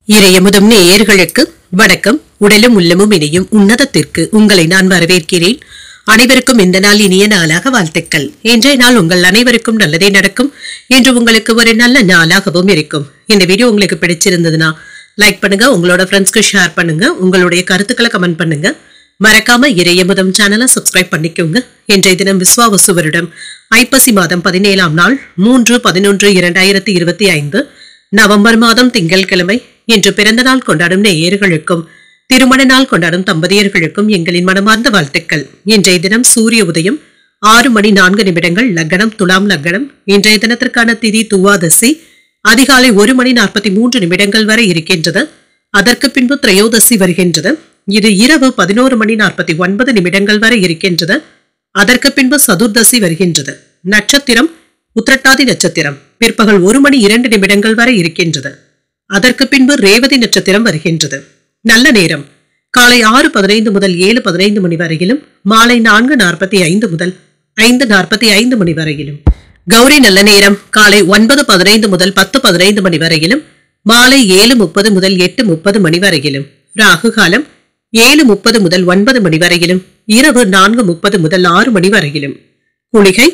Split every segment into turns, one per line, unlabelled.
இறையமுதம் நேயர்களுக்கு வணக்கம். உடலும் உள்ளமும் இணையும் உன்னதத்திற்கு உங்களை நான் வரவேற்கிறேன். அனைவருக்கும் இந்த நாள் இனிய நாளாக வாழ்த்துக்கள். இன்றைய நாள் உங்கள் அனைவருக்கும் நல்லதே நடக்கும் என்று உங்களுக்கு ஒரு நல்ல நாளாகவும் இருக்கும். இந்த வீடியோ உங்களுக்கு பிடிச்சிருந்ததுன்னா லைக் பண்ணுங்க, உங்களோட ஃப்ரெண்ட்ஸ்க்கு ஷேர் பண்ணுங்க, உங்களுடைய கருத்துக்களை கமெண்ட் பண்ணுங்க. மறக்காம இறையமுதம் சேனலை சப்ஸ்கிரைப் பண்ணிக்கோங்க. இன்றைய தினம் விஸ்வாவசு வருடம் ஐப்பசி மாதம் 17ஆம் நாள் 3/11/2025 நவம்பர் மாதம் திங்கட்கிழமை. இன்று பிறந்த நாள் கொண்டாடும் நேயர்களுக்கும் திருமண நாள் கொண்டாடும் தம்பதியர்களுக்கும் எங்களின் மனமார்ந்த வாழ்த்துக்கள். இன்றைய தினம் சூரிய உதயம் 6:04 லக்னம் துலாம் லக்னம். இன்றைய தினத்திற்கான திதி துவாதசி அதிகாலை 1:43 வரை இருக்கின்றது. அதற்கு பின்பு திரையோதசி வருகின்றது. இது இரவு 11:49 வரை இருக்கின்றது. அதற்கு பின்பு சதுர்தசி வருகின்றது. நட்சத்திரம் உத்திரட்டாதி நட்சத்திரம் பிற்பகல் 1:02 வரை இருக்கின்றது. அதற்கு பின்பு ரேவதி நட்சத்திரம் வருகின்றது. நல்ல நேரம் காலை 6:15 முதல் 7:15 மணி வரையிலும், மாலை 4:45 முதல் 5:45 மணி வரையிலும். கௌரி நல்ல நேரம் காலை 9:15 முதல் 10:15 மணி வரையிலும், மாலை 7:30 முதல் 8:30 மணி வரையிலும். ராகு காலம் 7:30 முதல் 9 மணி வரையிலும், இரவு 4:30 முதல் 6 மணி வரையிலும். குளிகை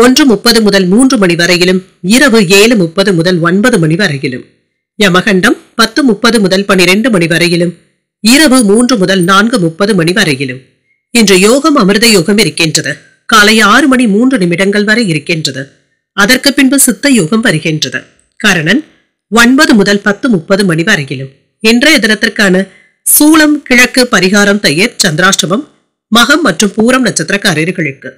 1:30 முதல் 3 மணி வரையிலும், இரவு 7:30 முதல் 9 மணி வரையிலும். யமகண்டம் 10:30 முதல் 12 மணி வரையிலும், இரவு 3 முதல் 4:30 மணி வரையிலும். இன்று யோகம் அமிர்த யோகம் இருக்கின்றது. காலை 6:03 வரை இருக்கின்றது. அதற்கு பின்பு சித்த யோகம் வருகின்றது. கரணன் 9 முதல் 10:30 மணி வரையிலும். இன்றைய தினத்திற்கான சூலம் கிழக்கு பரிகாரம் தயிர் சந்திராஷ்டமம் மகம் மற்றும் பூரம் நட்சத்திரக்காரர்களுக்கு.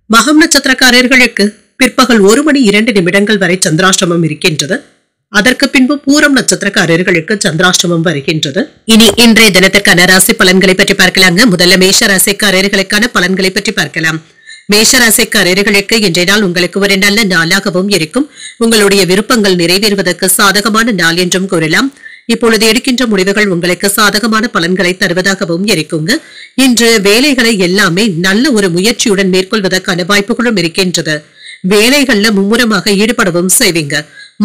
மகம் நட்சத்திரக்காரர்களுக்கு பிற்பகல் 1:02 வரை சந்திராஷ்டமம் இருக்கின்றது. அதற்கு பின்பு பூரம் நட்சத்திரக்காரர்களுக்கு சந்திராஷ்டமம் வருகின்றது. இனி இன்றைய தினத்திற்கான ராசி பலன்களை பற்றி பார்க்கலாங்க. முதல்ல மேஷ ராசிக்காரர்களுக்கான பலன்களை பற்றி பார்க்கலாம். மேஷ ராசிக்காரர்களுக்கு இன்றைய நாள் உங்களுக்கு ஒரு நல்ல நாளாகவும் இருக்கும். உங்களுடைய விருப்பங்கள் நிறைவேறுவதற்கு சாதகமான நாள் என்றும் கூறலாம். இப்பொழுது எடுக்கின்ற முடிவுகள் உங்களுக்கு சாதகமான பலன்களை தருவதாகவும் இருக்குங்க. இன்று வேலைகளை எல்லாமே நல்ல ஒரு முயற்சியுடன் மேற்கொள்வதற்கான வாய்ப்புகளும் இருக்கின்றது. வேலைகள்ல மும்முரமாக ஈடுபடவும் செய்வீங்க.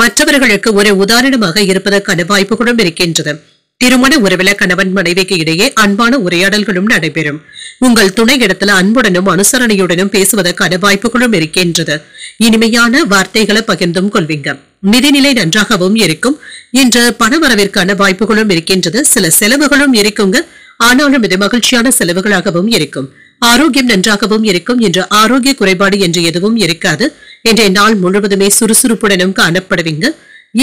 மற்றவர்களுக்கு ஒரு உதாரணமாக இருப்பதற்கான வாய்ப்புகளும் இருக்கின்றது. திருமண உறவில கணவன் மனைவிக்கு இடையே அன்பான உரையாடல்களும் நடைபெறும். உங்கள் துணை இடத்துல அன்புடனும் அனுசரணையுடனும் பேசுவதற்கான வாய்ப்புகளும் இருக்கின்றது. இனிமையான வார்த்தைகளை பகிர்ந்தும் கொள்வீங்க. நிதிநிலை நன்றாகவும் இருக்கும். இன்று பணவரவிற்கான வாய்ப்புகளும் இருக்கின்றது. சில செலவுகளும் இருக்குங்க. ஆனாலும் இது மகிழ்ச்சியான செலவுகளாகவும் இருக்கும். ஆரோக்கியம் நன்றாகவும் இருக்கும். இன்று ஆரோக்கிய குறைபாடு என்று எதுவும் இருக்காது. இன்றைய நாள் முழுவதுமே சுறுசுறுப்புடனும் காணப்படுவீங்க.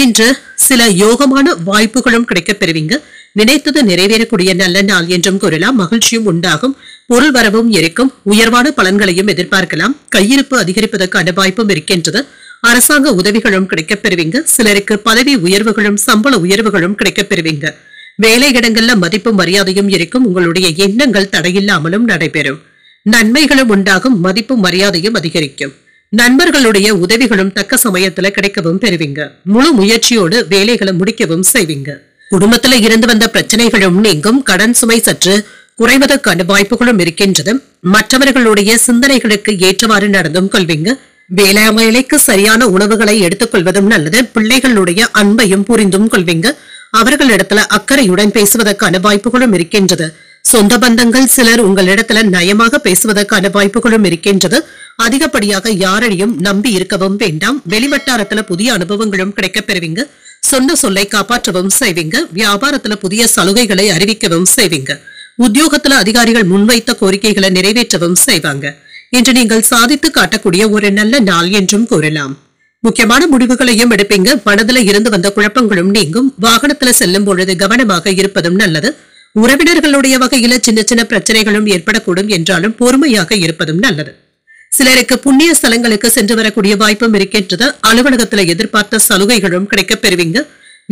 இன்று சில யோகமான வாய்ப்புகளும் கிடைக்கப் பெறுவீங்க. நினைத்தது நிறைவேறக்கூடிய நல்ல நாள் என்றும் கூறலாம். மகிழ்ச்சியும் உண்டாகும். பொருள் வரவும் இருக்கும். உயர்வான பலன்களையும் எதிர்பார்க்கலாம். கையிருப்பு அதிகரிப்பதற்கான வாய்ப்பும் இருக்கின்றது. அரசாங்க உதவிகளும் கிடைக்கப் பெறுவீங்க. சிலருக்கு பதவி உயர்வுகளும் சம்பள உயர்வுகளும் கிடைக்கப் பெறுவீங்க. வேலை இடங்கள்ல மதிப்பும் மரியாதையும் இருக்கும். உங்களுடைய எண்ணங்கள் தடையில்லாமலும் நடைபெறும். நன்மைகளும் உண்டாகும். மதிப்பும் மரியாதையும் அதிகரிக்கும். நண்பர்களுடைய உதவிகளும் தக்க சமயத்துல கிடைக்கவும் பெறுவீங்க. முழு முயற்சியோடு வேலைகளை முடிக்கவும் செய்வீங்க. குடும்பத்துல இருந்து வந்த பிரச்சனைகளும் நீங்கும். கடன் சுமை சற்று குறைவதற்கான வாய்ப்புகளும் இருக்கின்றது. மற்றவர்களுடைய சிந்தனைகளுக்கு ஏற்றவாறு நடந்தும் கொள்வீங்க. வேலைக்கு சரியான உணவுகளை எடுத்துக் கொள்வதும் நல்லது. பிள்ளைகளுடைய அன்பையும் புரிந்தும் கொள்வீங்க. அவர்களிடத்துல அக்கறையுடன் பேசுவதற்கான வாய்ப்புகளும் இருக்கின்றது. சொந்த பந்தங்கள் சிலர் உங்களிடத்துல நயமாக பேசுவதற்கான வாய்ப்புகளும் இருக்கின்றது. அதிகப்படியாக யாரையும் நம்பி இருக்கவும் வேண்டாம். வெளிவட்டாரத்துல புதிய அனுபவங்களும் கிடைக்கப் பெறுவீங்க. சொன்ன சொல்லை காப்பாற்றவும் செய்வீங்க. வியாபாரத்துல புதிய சலுகைகளை அறிவிக்கவும் செய்வீங்க. உத்தியோகத்துல அதிகாரிகள் முன்வைத்த கோரிக்கைகளை நிறைவேற்றவும் செய்வாங்க. இன்று நீங்கள் சாதித்து காட்டக்கூடிய ஒரு நல்ல நாள் என்றும் கூறலாம். முக்கியமான முடிவுகளையும் எடுப்பீங்க. மனதில் இருந்து வந்த குழப்பங்களும் நீங்கும். வாகனத்துல செல்லும் பொழுது கவனமாக இருப்பதும் நல்லது. உறவினர்களுடைய வகையில சின்ன சின்ன பிரச்சனைகளும் ஏற்படக்கூடும் என்றாலும் பொறுமையாக இருப்பதும் நல்லது. சிலருக்கு புண்ணிய ஸ்தலங்களுக்கு சென்று வரக்கூடிய வாய்ப்பும் இருக்கின்றது. அலுவலகத்துல எதிர்பார்த்த சலுகைகளும் கிடைக்கப் பெறுவீங்க.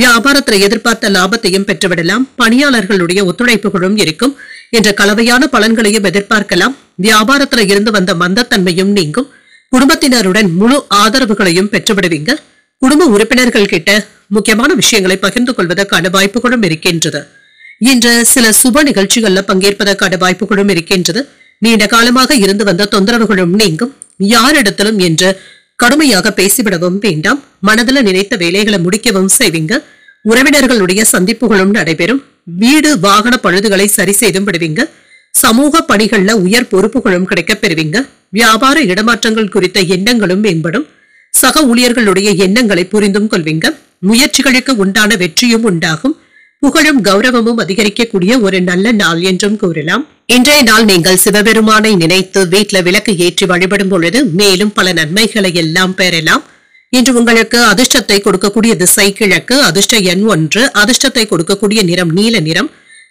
வியாபாரத்துல எதிர்பார்த்த லாபத்தையும் பெற்றுவிடலாம். பணியாளர்களுடைய ஒத்துழைப்புகளும் இருக்கும். என்ற கலவையான பலன்களையும் எதிர்பார்க்கலாம். வியாபாரத்துல இருந்து வந்த மந்தத்தன்மையும் நீங்கும். குடும்பத்தினருடன் முழு ஆதரவுகளையும் பெற்றுவிடுவீங்க. குடும்ப உறுப்பினர்கள் கிட்ட முக்கியமான விஷயங்களை பகிர்ந்து கொள்வதற்கான வாய்ப்புகளும் இருக்கின்றது. இன்று சில சுப நிகழ்ச்சிகள்ல பங்கேற்பதற்கான வாய்ப்புகளும் இருக்கின்றது. நீண்ட காலமாக இருந்து வந்த தொந்தரவுகளும் நீங்கும். யாரிடத்திலும் என்று கடுமையாக பேசிவிடவும் வேண்டாம். மனதில் நினைத்த வேலைகளை முடிக்கவும் செய்வீங்க. உறவினர்களுடைய சந்திப்புகளும் நடைபெறும். வீடு வாகன பழுதுகளை சரி செய்தும் விடுவீங்க. சமூக பணிகள்ல உயர் பொறுப்புகளும் கிடைக்கப் பெறுவீங்க. வியாபார இடமாற்றங்கள் குறித்த எண்ணங்களும் மேம்படும். சக ஊழியர்களுடைய எண்ணங்களை புரிந்தும் கொள்வீங்க. முயற்சிகளுக்கு உண்டான வெற்றியும் உண்டாகும். புகழும் கௌரவமும் அதிகரிக்கக்கூடிய ஒரு நல்ல நாள் என்றும் கூறலாம். இன்றைய நாள் நீங்கள் சிவபெருமானை நினைத்து வீட்டில் விளக்கு ஏற்றி வழிபடும் பொழுது மேலும் பல நன்மைகளை எல்லாம் பெறலாம். இன்று உங்களுக்கு அதிர்ஷ்டத்தை கொடுக்கக்கூடிய திசை கிழக்கு, அதிர்ஷ்ட எண் 1, அதிர்ஷ்டத்தை கொடுக்கக்கூடிய நிறம் நீல நிறம்.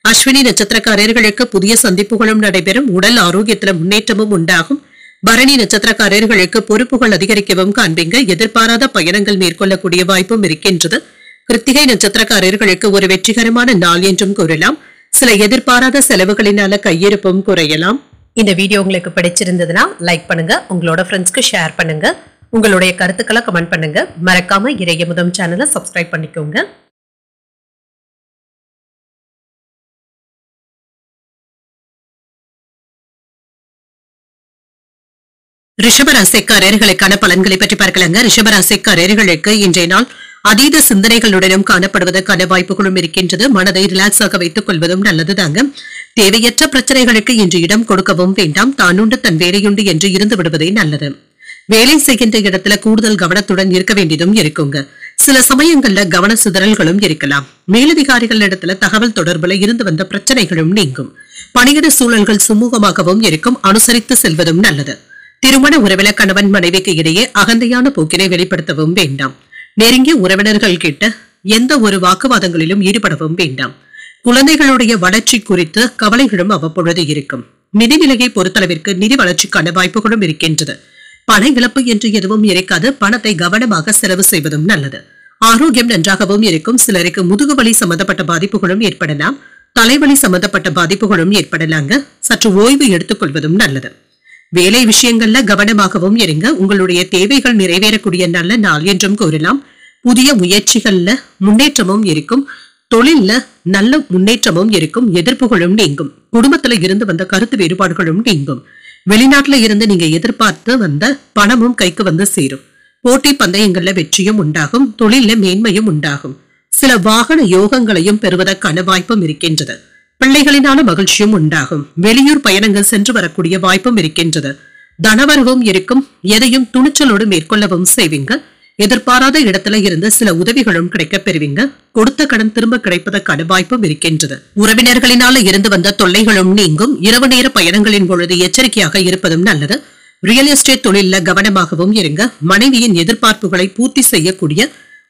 அஸ்வினி நட்சத்திரக்காரர்களுக்கு புதிய சந்திப்புகளும் நடைபெறும். உடல் ஆரோக்கியத்துல முன்னேற்றமும் உண்டாகும். பரணி நட்சத்திரக்காரர்களுக்கு பொறுப்புகள் அதிகரிக்கவும் காண்பீங்க. எதிர்பாராத பயணங்கள் மேற்கொள்ளக்கூடிய வாய்ப்பும் இருக்கின்றது. கிருத்திகை நட்சத்திரக்காரர்களுக்கு ஒரு வெற்றிகரமான நாள் என்றும் கூறலாம். சில எதிர்பாராத செலவுகளினால கையிருப்பும் குறையலாம். இந்த வீடியோ உங்களுக்கு பிடிச்சிருந்ததுன்னா லைக் பண்ணுங்க, உங்களோட ஃப்ரெண்ட்ஸ்க்கு ஷேர் பண்ணுங்க, உங்களுடைய கருத்துக்களை கமெண்ட் பண்ணுங்க. மறக்காம இறையமுதம் சேனலை சப்ஸ்கிரைப் பண்ணிக்கோங்க. ரிஷபராசிக்காரர்களுக்கான பலன்களை பற்றி பார்க்கலாங்க. ரிஷபராசிக்காரர்களுக்கு இன்றைய நாள் அதீத சிந்தனைகளுடனும் காணப்படுவதற்கான வாய்ப்புகளும் இருக்கின்றது. மனதை ரிலாக்ஸாக வைத்துக் கொள்வதும் நல்லதுதாங்க. தேவையற்ற பிரச்சனைகளுக்கு இன்று இடம் கொடுக்கவும் வேண்டாம். தானுண்டு தன் வேலையுண்டு என்று இருந்து விடுவதே நல்லது. வேலை செய்கின்ற இடத்துல கூடுதல் கவனத்துடன் இருக்க வேண்டியதும் இருக்குங்க. சில சமயங்கள்ல கவன சிதறல்களும் இருக்கலாம். மேலதிகாரிகள் இடத்துல தகவல் தொடர்புல இருந்து வந்த பிரச்சனைகளும் நீங்கும். பணியிட சூழல்கள் சுமூகமாகவும் இருக்கும். அனுசரித்து செல்வதும் நல்லது. திருமண உறவில கணவன் மனைவிக்கு இடையே அகந்தையான போக்கினை வெளிப்படுத்தவும் வேண்டாம். நெருங்கிய உறவினர்கள் கிட்ட எந்த ஒரு வாக்குவாதங்களிலும் ஈடுபடவும் வேண்டாம். குழந்தைகளுடைய வளர்ச்சி குறித்து கவலைகளும் அவ்வப்பொழுது இருக்கும். நிதிநிலையை பொறுத்தளவிற்கு நிதி வளர்ச்சிக்கான வாய்ப்புகளும் இருக்கின்றது. பண இழப்பு என்று எதுவும் இருக்காது. பணத்தை கவனமாக செலவு செய்வதும் நல்லது. ஆரோக்கியம் நன்றாகவும் இருக்கும். சிலருக்கு முதுகுவலி சம்பந்தப்பட்ட பாதிப்புகளும் ஏற்படலாம். தலைவலி சம்பந்தப்பட்ட பாதிப்புகளும் ஏற்படலாங்க. சற்று ஓய்வு எடுத்துக் கொள்வதும் நல்லது. வேலை விஷயங்கள்ல கவனமாகவும் இருங்க. உங்களுடைய தேவைகள் நிறைவேறக்கூடிய நல்ல நாள் என்றும் கூறலாம். புதிய முயற்சிகள்ல முன்னேற்றமும் இருக்கும். தொழில்ல நல்ல முன்னேற்றமும் இருக்கும். எதிர்ப்புகளும் நீங்கும். குடும்பத்துல இருந்து வந்த கருத்து வேறுபாடுகளும் நீங்கும். வெளிநாட்டுல இருந்து நீங்க எதிர்பார்த்து வந்த பணமும் கைக்கு வந்து சேரும். போட்டி பந்தயங்கள்ல வெற்றியும் உண்டாகும். தொழில மேன்மையும் உண்டாகும். சில வாகன யோகங்களையும் பெறுவதற்கான வாய்ப்பும் இருக்கின்றது. பிள்ளைகளினால மகிழ்ச்சியும் உண்டாகும். வெளியூர் பயணங்கள் சென்று வரக்கூடிய வாய்ப்பும் இருக்கின்றது. தனவரவும் இருக்கும். எதையும் துணிச்சலோடு மேற்கொள்ளவும் செய்வீங்க. எதிர்பாராத இடத்துல இருந்து சில உதவிகளும் கிடைக்கப் பெறுவீங்க. கொடுத்த கடன் திரும்ப கிடைப்பதற்கான வாய்ப்பும் இருக்கின்றது. உறவினர்களினால இருந்து வந்த தொல்லைகளும் நீங்கும். இரவு நேர பயணங்களின் பொழுது எச்சரிக்கையாக இருப்பதும் நல்லது. ரியல் எஸ்டேட் தொழில கவனமாகவும் இருங்க. மனைவியின் எதிர்பார்ப்புகளை பூர்த்தி செய்யக்கூடிய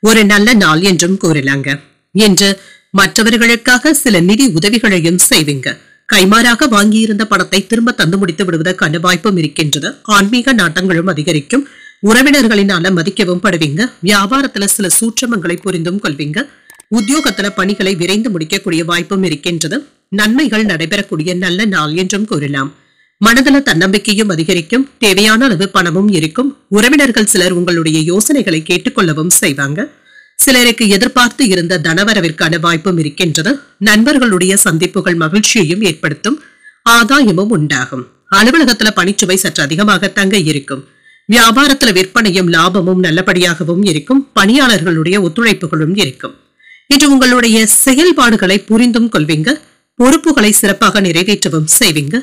ஒரு நல்ல நாள் என்றும் கூறலாங்க. என்று மற்றவர்களுக்காக சில நிதி உதவிகளையும் செய்வீங்க. கைமாறாக வாங்கியிருந்த பணத்தை திரும்ப தந்து முடித்து விடுவதற்கான வாய்ப்பும் இருக்கின்றது. ஆன்மீக நாட்டங்களும் அதிகரிக்கும். உறவினர்களினால மதிக்கவும் படுவீங்க. வியாபாரத்துல சில சூட்சமங்களை புரிந்தும் கொள்வீங்க. உத்தியோகத்துல பணிகளை விரைந்து முடிக்கக்கூடிய வாய்ப்பும் இருக்கின்றது. நன்மைகள் நடைபெறக்கூடிய நல்ல நாள் என்றும் கூறலாம். மனதள தன்னம்பிக்கையும் அதிகரிக்கும். தேவையான அளவு பணமும் இருக்கும். உறவினர்கள் சிலர் உங்களுடைய யோசனைகளை கேட்டுக்கொள்ளவும் செய்வாங்க. சிலருக்கு எதிர்பார்த்து இருந்த தனவரவிற்கான வாய்ப்பும் இருக்கின்றது. நண்பர்களுடைய சந்திப்புகள் மகிழ்ச்சியையும் ஏற்படுத்தும். ஆதாயமும் உண்டாகும். அலுவலகத்துல பணிச்சுவை சற்று அதிகமாக தங்க இருக்கும். வியாபாரத்துல விற்பனையும் லாபமும் நல்லபடியாகவும் இருக்கும். பணியாளர்களுடைய ஒத்துழைப்புகளும் இருக்கும். இன்று உங்களுடைய செயல்பாடுகளை புரிந்தும் கொள்வீங்க. பொறுப்புகளை சிறப்பாக நிறைவேற்றவும் செய்வீங்க.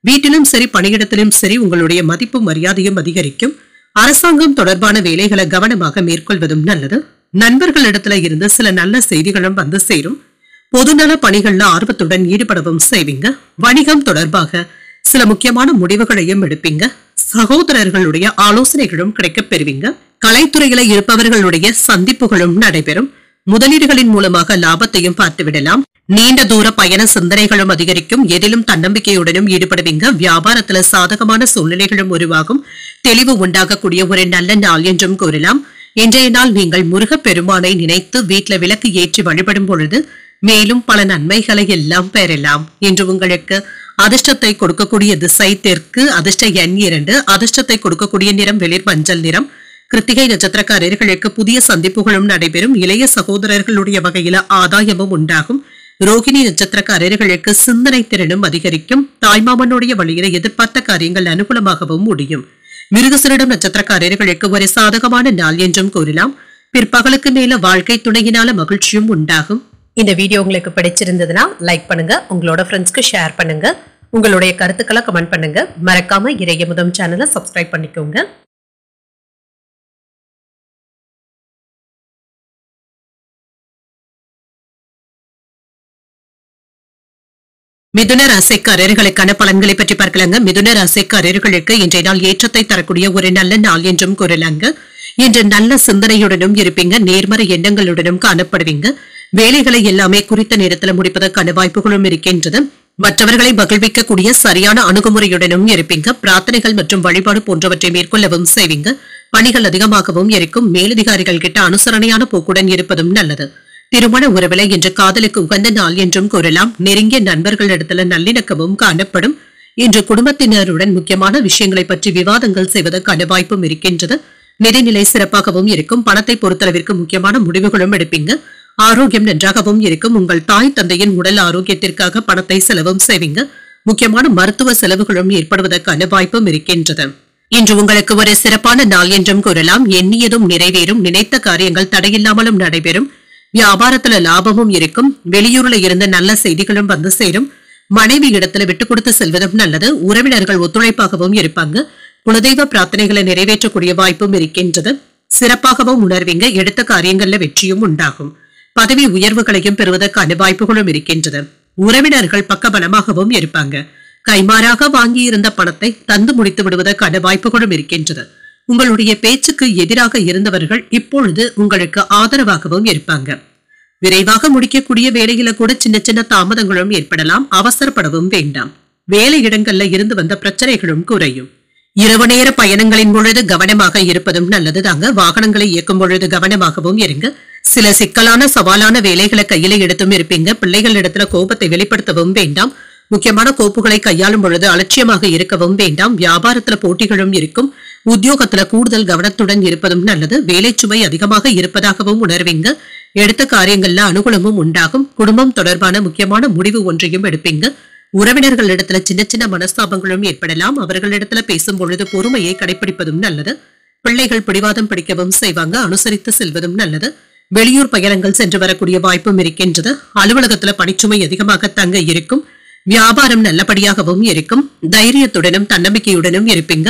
வீட்டிலும் சரி பணியிடத்திலும் சரி உங்களுடைய மதிப்பும் மரியாதையும் அதிகரிக்கும். அரசாங்கம் தொடர்பான வேலைகளை கவனமாக மேற்கொள்வதும் நல்லது. நண்பர்களிடத்துல இருந்து சில நல்ல செய்திகளும் வந்து சேரும். பொதுநல பணிகள்ல ஆர்வத்துடன் ஈடுபடவும் செய்வீங்க. வணிகம் தொடர்பாக சில முக்கியமான முடிவுகளையும் எடுப்பீங்க. சகோதரர்களுடைய ஆலோசனைகளும் கிடைக்கப் பெறுவீங்க. கலைத்துறையில இருப்பவர்களுடைய சந்திப்புகளும் நடைபெறும். முதலீடுகளின் மூலமாக லாபத்தையும் பார்த்துவிடலாம். நீண்ட தூர பயண சிந்தனைகளும் அதிகரிக்கும். எதிலும் தன்னம்பிக்கையுடனும் ஈடுபடுவீங்க. வியாபாரத்துல சாதகமான சூழ்நிலைகளும் உருவாகும். தெளிவு உண்டாகக்கூடிய ஒரு நல்ல நாள் என்றும் கூறலாம். இன்றைய நாள் நீங்கள் முருகப் பெருமானை நினைத்து வீட்டுல விளக்கு ஏற்றி வழிபடும் பொழுது மேலும் பல நன்மைகளை எல்லாம் பெறலாம். இன்று உங்களுக்கு அதிர்ஷ்டத்தை கொடுக்கக்கூடிய திசை தெற்கு, அதிர்ஷ்ட எண் 2, அதிர்ஷ்டத்தை கொடுக்கக்கூடிய நிறம் வெளிர் மஞ்சள் நிறம். கிருத்திகை நட்சத்திரக்காரர்களுக்கு புதிய சந்திப்புகளும் நடைபெறும். இளைய சகோதரர்களுடைய வகையில ஆதாயமும் உண்டாகும். ரோகிணி நட்சத்திரக்காரர்களுக்கு சிந்தனை திறனும் அதிகரிக்கும். தாய்மாமனுடைய வழியில எதிர்பார்த்த காரியங்கள் அனுகூலமாகவும் முடியும். மிருகசீரிடம் நட்சத்திரக்காரர்களுக்கு ஒரு சாதகமான நாள் என்றும் கூறலாம். பிற்பகலுக்கு மேல வாழ்க்கை துணையினால மகிழ்ச்சியும் உண்டாகும். இந்த வீடியோ உங்களுக்கு பிடிச்சிருந்ததுன்னா லைக் பண்ணுங்க, உங்களோட ஃப்ரெண்ட்ஸ்க்கு ஷேர் பண்ணுங்க, உங்களுடைய கருத்துக்களை கமெண்ட் பண்ணுங்க. மறக்காம இறையமுதம் சேனலை சப்ஸ்கிரைப் பண்ணிக்கோங்க. மிதுன ராசிக்காரர்களுக்கான பலன்களை பற்றி பார்க்கலாங்க. மிதுன ராசிக்காரர்களுக்கு இன்றைய நாள் ஏற்றத்தை தரக்கூடிய ஒரு நல்ல நாள் என்றும் கூறலாங்க. இன்று நல்ல சிந்தனையுடனும் இருப்பீங்க, நேர்மறை எண்ணங்களுடனும் காணப்படுவீங்க. வேலைகளை எல்லாமே குறித்த நேரத்தில் முடிப்பதற்கான வாய்ப்புகளும் இருக்கின்றது. மற்றவர்களை மகிழ்விக்கக்கூடிய சரியான அணுகுமுறையுடனும் இருப்பீங்க. பிரார்த்தனைகள் மற்றும் வழிபாடு போன்றவற்றை மேற்கொள்ளவும் செய்வீங்க. பணிகள் அதிகமாகவும் இருக்கும். மேலதிகாரிகள் கிட்ட அனுசரணையான போக்குடன் இருப்பதும் நல்லது. திருமண உறவில இன்று காதலுக்கு உகந்த நாள் என்றும் கூறலாம். நெருங்கிய நண்பர்களிடத்துல நல்லிணக்கமும் காணப்படும். இன்று குடும்பத்தினருடன் முக்கியமான விஷயங்களை பற்றி விவாதங்கள் செய்வதற்கான வாய்ப்பும் இருக்கின்றது. நிதிநிலை சிறப்பாகவும் இருக்கும். பணத்தை பொறுத்தளவிற்கு முக்கியமான முடிவுகளும் எடுப்பீங்க. ஆரோக்கியம் நன்றாகவும் இருக்கும். உங்கள் தாய் தந்தையின் உடல் ஆரோக்கியத்திற்காக பணத்தை செலவும் செய்வீங்க. முக்கியமான மருத்துவ செலவுகளும் ஏற்படுவதற்கான வாய்ப்பும் இருக்கின்றது. இன்று உங்களுக்கு ஒரு சிறப்பான நாள் என்றும் கூறலாம். எண்ணியதும் நிறைவேறும். நினைத்த காரியங்கள் தடையில்லாமலும் நடைபெறும். வியாபாரத்துல லாபமும் இருக்கும். வெளியூர்ல இருந்த நல்ல செய்திகளும் வந்து சேரும். மனைவி இடத்துல விட்டு கொடுத்து செல்வதும் நல்லது. உறவினர்கள் ஒத்துழைப்பாகவும் இருப்பாங்க. குலதெய்வ பிரார்த்தனைகளை நிறைவேற்றக்கூடிய வாய்ப்பும் இருக்கின்றது. சிறப்பாகவும் உணர்வீங்க. எடுத்த காரியங்கள்ல வெற்றியும் உண்டாகும். பதவி உயர்வுகளையும் பெறுவதற்கான வாய்ப்புகளும் இருக்கின்றது. உறவினர்கள் பக்கபலமாகவும் இருப்பாங்க. கைமாறாக வாங்கியிருந்த பணத்தை தந்து முடித்து விடுவதற்கான வாய்ப்புகளும் இருக்கின்றது. உங்களுடைய பேச்சுக்கு எதிராக இருந்தவர்கள் இப்பொழுது உங்களுக்கு ஆதரவாகவும் இருப்பாங்க. விரைவாக முடிக்கக்கூடிய வேலையில கூட சின்ன சின்ன தாமதங்களும் ஏற்படலாம். அவசரப்படவும் வேண்டாம். வேலை இடங்கள்ல இருந்து வந்த பிரச்சனைகளும் குறையும். இரவு நேர பயணங்களின் பொழுது கவனமாக இருப்பதும் நல்லது தாங்க. வாகனங்களை இயக்கும் பொழுது கவனமாகவும் இருங்க. சில சிக்கலான சவாலான வேலைகளை கையில எடுத்தும் இருப்பீங்க. பிள்ளைகள் இடத்துல கோபத்தை வெளிப்படுத்தவும் வேண்டாம். முக்கியமான கோப்புகளை கையாளும் பொழுது அலட்சியமாக இருக்கவும் வேண்டாம். வியாபாரத்துல போட்டிகளும் இருக்கும். உத்தியோகத்துல கூடுதல் கவனத்துடன் இருப்பதும் நல்லது. வேலை சுமை அதிகமாக இருப்பதாகவும் உணர்வீங்க. எடுத்த காரியங்கள்ல அனுகூலமும் உண்டாகும். குடும்பம் தொடர்பான முக்கியமான முடிவு ஒன்றையும் எடுப்பீங்க. உறவினர்கள் இடத்துல சின்ன சின்ன மனஸ்தாபங்களும் ஏற்படலாம். அவர்களிடத்துல பேசும் பொழுது பொறுமையை கடைபிடிப்பதும் நல்லது. பிள்ளைகள் பிடிவாதம் பிடிக்கவும் செய்வாங்க. அனுசரித்து செல்வதும் நல்லது. வெளியூர் பயணங்கள் சென்று வரக்கூடிய வாய்ப்பும் இருக்கின்றது. அலுவலகத்துல பணிச்சுமை அதிகமாக தங்க இருக்கும். வியாபாரம் நல்லபடியாகவும் இருக்கும். தைரியத்துடனும் தன்னம்பிக்கையுடனும் இருப்பீங்க.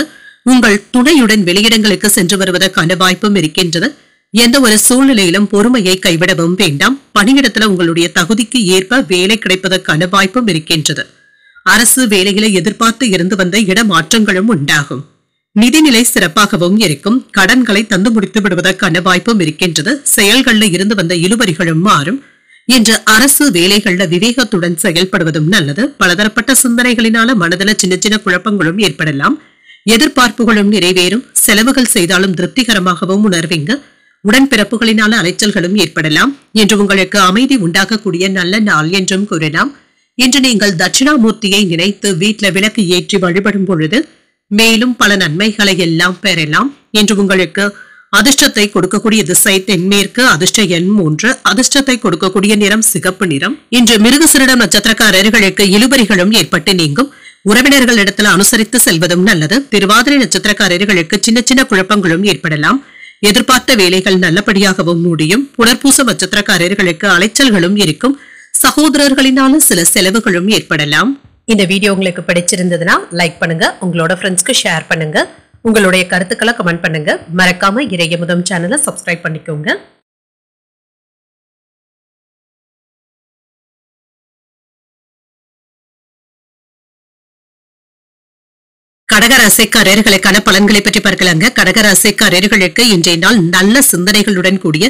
உங்கள் துணையுடன் வெளியிடங்களுக்கு சென்று வருவதற்கான வாய்ப்பும் இருக்கின்றது. எந்த ஒரு சூழ்நிலையிலும் பொறுமையை கைவிடவும் வேண்டாம். பணியிடத்துல உங்களுடைய தகுதிக்கு ஏற்ப வேலை கிடைப்பதற்கான வாய்ப்பும் இருக்கின்றது. அரசு வேலையில எதிர்பார்த்து இருந்து வந்த இடமாற்றங்களும் உண்டாகும். நிதிநிலை சிறப்பாகவும் இருக்கும். கடன்களை தந்து முடித்து விடுவதற்கான வாய்ப்பும் இருக்கின்றது. செயல்கள்ல இருந்து வந்த இழுபறிகளும் மாறும். இன்று அரசு வேலைகள்ல விவேகத்துடன் செயல்படுவதும் நல்லது. பலதரப்பட்ட சிந்தனைகளினால மனதில சின்ன சின்ன குழப்பங்களும் ஏற்படலாம். எதிர்பார்ப்புகளும் நிறைவேறும். செலவுகள் செய்தாலும் திருப்திகரமாகவும் உணர்வீங்க. உடன்பிறப்புகளினால அலைச்சல்களும் ஏற்படலாம். இன்று உங்களுக்கு அமைதி உண்டாகக்கூடிய நல்ல நாள் என்றும் கூறலாம். இன்று நீங்கள் தட்சிணாமூர்த்தியை நினைத்து வீட்டில் விளக்கு ஏற்றி வழிபடும் பொழுது மேலும் பல நன்மைகளை எல்லாம் பெறலாம். இன்று உங்களுக்கு அதிர்ஷ்டத்தை கொடுக்கக்கூடிய திசை தென்மேற்கு. அதிர்ஷ்ட எண் 3. அதிர்ஷ்டத்தை கொடுக்கக்கூடிய நிறம் சிகப்பு நிறம். இன்று மிருகசீரிட நட்சத்திரக்காரர்களுக்கு இழுபறிகளும் ஏற்பட்டு நீங்கும். உறவினர்கள் இடத்துல அனுசரித்து செல்வதும் நல்லது. திருவாதிரை நட்சத்திரக்காரர்களுக்கு சின்ன சின்ன குழப்பங்களும் ஏற்படலாம். எதிர்பார்த்த வேலைகள் நல்லபடியாகவும் முடியும். புனர்பூச நட்சத்திரக்காரர்களுக்கு அலைச்சல்களும் இருக்கும். சகோதரர்களினால சில செலவுகளும் ஏற்படலாம். இந்த வீடியோ உங்களுக்கு பிடிச்சிருந்ததுன்னா லைக் பண்ணுங்க, உங்களோட ஃப்ரெண்ட்ஸ்க்கு ஷேர் பண்ணுங்க, உங்களுடைய கருத்துக்களை கமெண்ட் பண்ணுங்க. மறக்காம இறையமுதம் சேனலை சப்ஸ்கிரைப் பண்ணிக்கோங்க. கடகராசிக்காரர்களுக்கான பலன்களை பற்றி பார்க்கலாங்க. கடகராசிக்காரர்களுக்கு இன்றைய நாள் நல்ல சிந்தனைகளுடன் கூடிய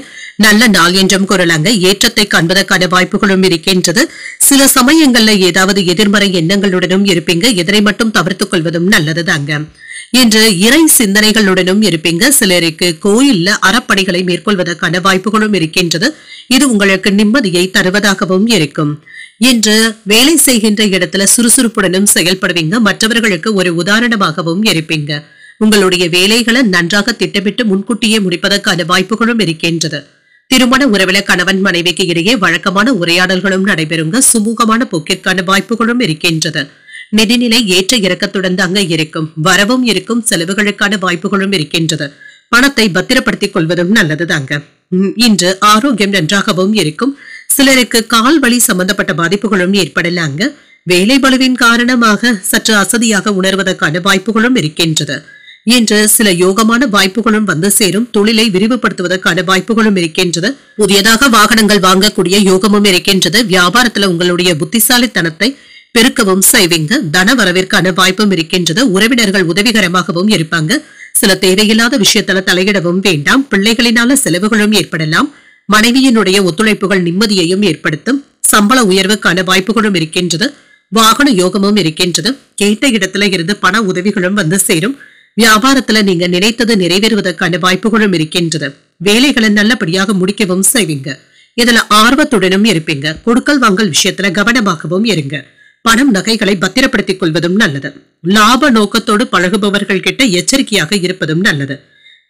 நல்ல நாள் என்றும் கூறலாங்க. ஏற்றத்தை காண்பதற்கான வாய்ப்புகளும் இருக்கின்றது. சில சமயங்கள்ல ஏதாவது எதிர்மறை எண்ணங்களுடனும் இருப்பீங்க. எதனை மட்டும் தவிர்த்துக் கொள்வதும் நல்லதுதாங்க. இன்று இறை சிந்தனைகளுடனும் இருப்பீங்க. சிலருக்கு கோயில்ல அறப்பணிகளை மேற்கொள்வதற்கான வாய்ப்புகளும் இருக்கின்றது. இது உங்களுக்கு நிம்மதியை தருவதாகவும் இருக்கும். இன்று வேலை செய்கின்ற இடத்துல சுறுசுறுப்புடனும் செயல்படுவீங்க. மற்றவர்களுக்கு ஒரு உதாரணமாகவும் இருப்பீங்க. உங்களுடைய வேலைகளை நன்றாக திட்டமிட்டு முன்கூட்டியே முடிப்பதற்கான வாய்ப்புகளும் இருக்கின்றது. திருமண உறவில கணவன் மனைவிக்கு இடையே வழக்கமான உரையாடல்களும் நடைபெறுங்க. சுமூகமான போக்கிற்கான வாய்ப்புகளும் இருக்கின்றது. நிதிநிலை ஏற்ற இறக்கத்துடன் தாங்க இருக்கும். வரவும் இருக்கும், செலவுகளுக்கான வாய்ப்புகளும் இருக்கின்றது. பணத்தை பத்திரப்படுத்திக் கொள்வதும் நல்லதுதாங்க. இன்று ஆரோக்கியம் நன்றாகவும் இருக்கும். சிலருக்கு கால் வலி சம்பந்தப்பட்ட பாதிப்புகளும் ஏற்படலாங்க. வேலை பளுவின் காரணமாக சற்று அசதியாக உணர்வதற்கான வாய்ப்புகளும் இருக்கின்றது. இன்று சில யோகமான வாய்ப்புகளும் வந்து சேரும். தொழிலை விரிவுபடுத்துவதற்கான வாய்ப்புகளும் இருக்கின்றது. புதியதாக வாகனங்கள் வாங்கக்கூடிய யோகமும் இருக்கின்றது. வியாபாரத்துல உங்களுடைய புத்திசாலித்தனத்தை பெருக்கவும் செய்வீங்க. தன வரவிற்கான வாய்ப்பும் இருக்கின்றது. உறவினர்கள் உதவிகரமாகவும் இருப்பாங்க. சில தேவையில்லாத விஷயத்துல தலையிடவும் வேண்டாம். பிள்ளைகளினால செலவுகளும் ஏற்படலாம். மனைவியினுடைய ஒத்துழைப்புகள் நிம்மதியையும் ஏற்படுத்தும். சம்பள உயர்வுக்கான வாய்ப்புகளும் இருக்கின்றது. வாகன யோகமும் இருக்கின்றது. கேட்ட இடத்துல இருந்து பண உதவிகளும் வந்து சேரும். வியாபாரத்துல நீங்க நினைத்தது நிறைவேறுவதற்கான வாய்ப்புகளும் இருக்கின்றது. வேலைகளை நல்லபடியாக முடிக்கவும் செய்வீங்க. இதுல ஆர்வத்துடனும் இருப்பீங்க. கொடுக்கல் வாங்கல் விஷயத்துல கவனமாகவும் இருங்க. பணம் நகைகளை பத்திரப்படுத்திக் கொள்வதும் நல்லது. லாப நோக்கத்தோடு பழகுபவர்கள் கிட்ட எச்சரிக்கையாக இருப்பதும் நல்லது.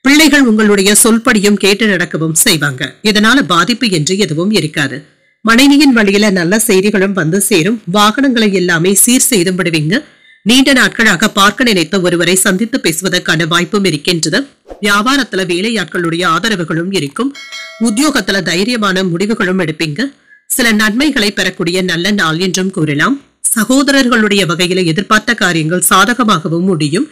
பிள்ளைகள் உங்களுடைய சொல்படியும் கேட்டு நடக்கவும் செய்வாங்க. இதனால பாதிப்பு என்று எதுவும் இருக்காது. மனைவியின் வழியில நல்ல செய்திகளும் வந்து சேரும். வாகனங்களை எல்லாமே சீர் செய்து விடுவீங்க. நீண்ட நாட்களாக பார்க்க நினைத்த ஒருவரை சந்தித்து பேசுவதற்கான வாய்ப்பும் இருக்கின்றது. வியாபாரத்துல வேலையாட்களுடைய ஆதரவுகளும் இருக்கும். உத்தியோகத்துல தைரியமான முடிவுகளும் எடுப்பீங்க. சில நன்மைகளை பெறக்கூடிய நல்ல நாள் என்றும் கூறலாம். சகோதரர்களுடைய வகையில எதிர்பார்த்த காரியங்கள் சாதகமாகவும் முடியும்.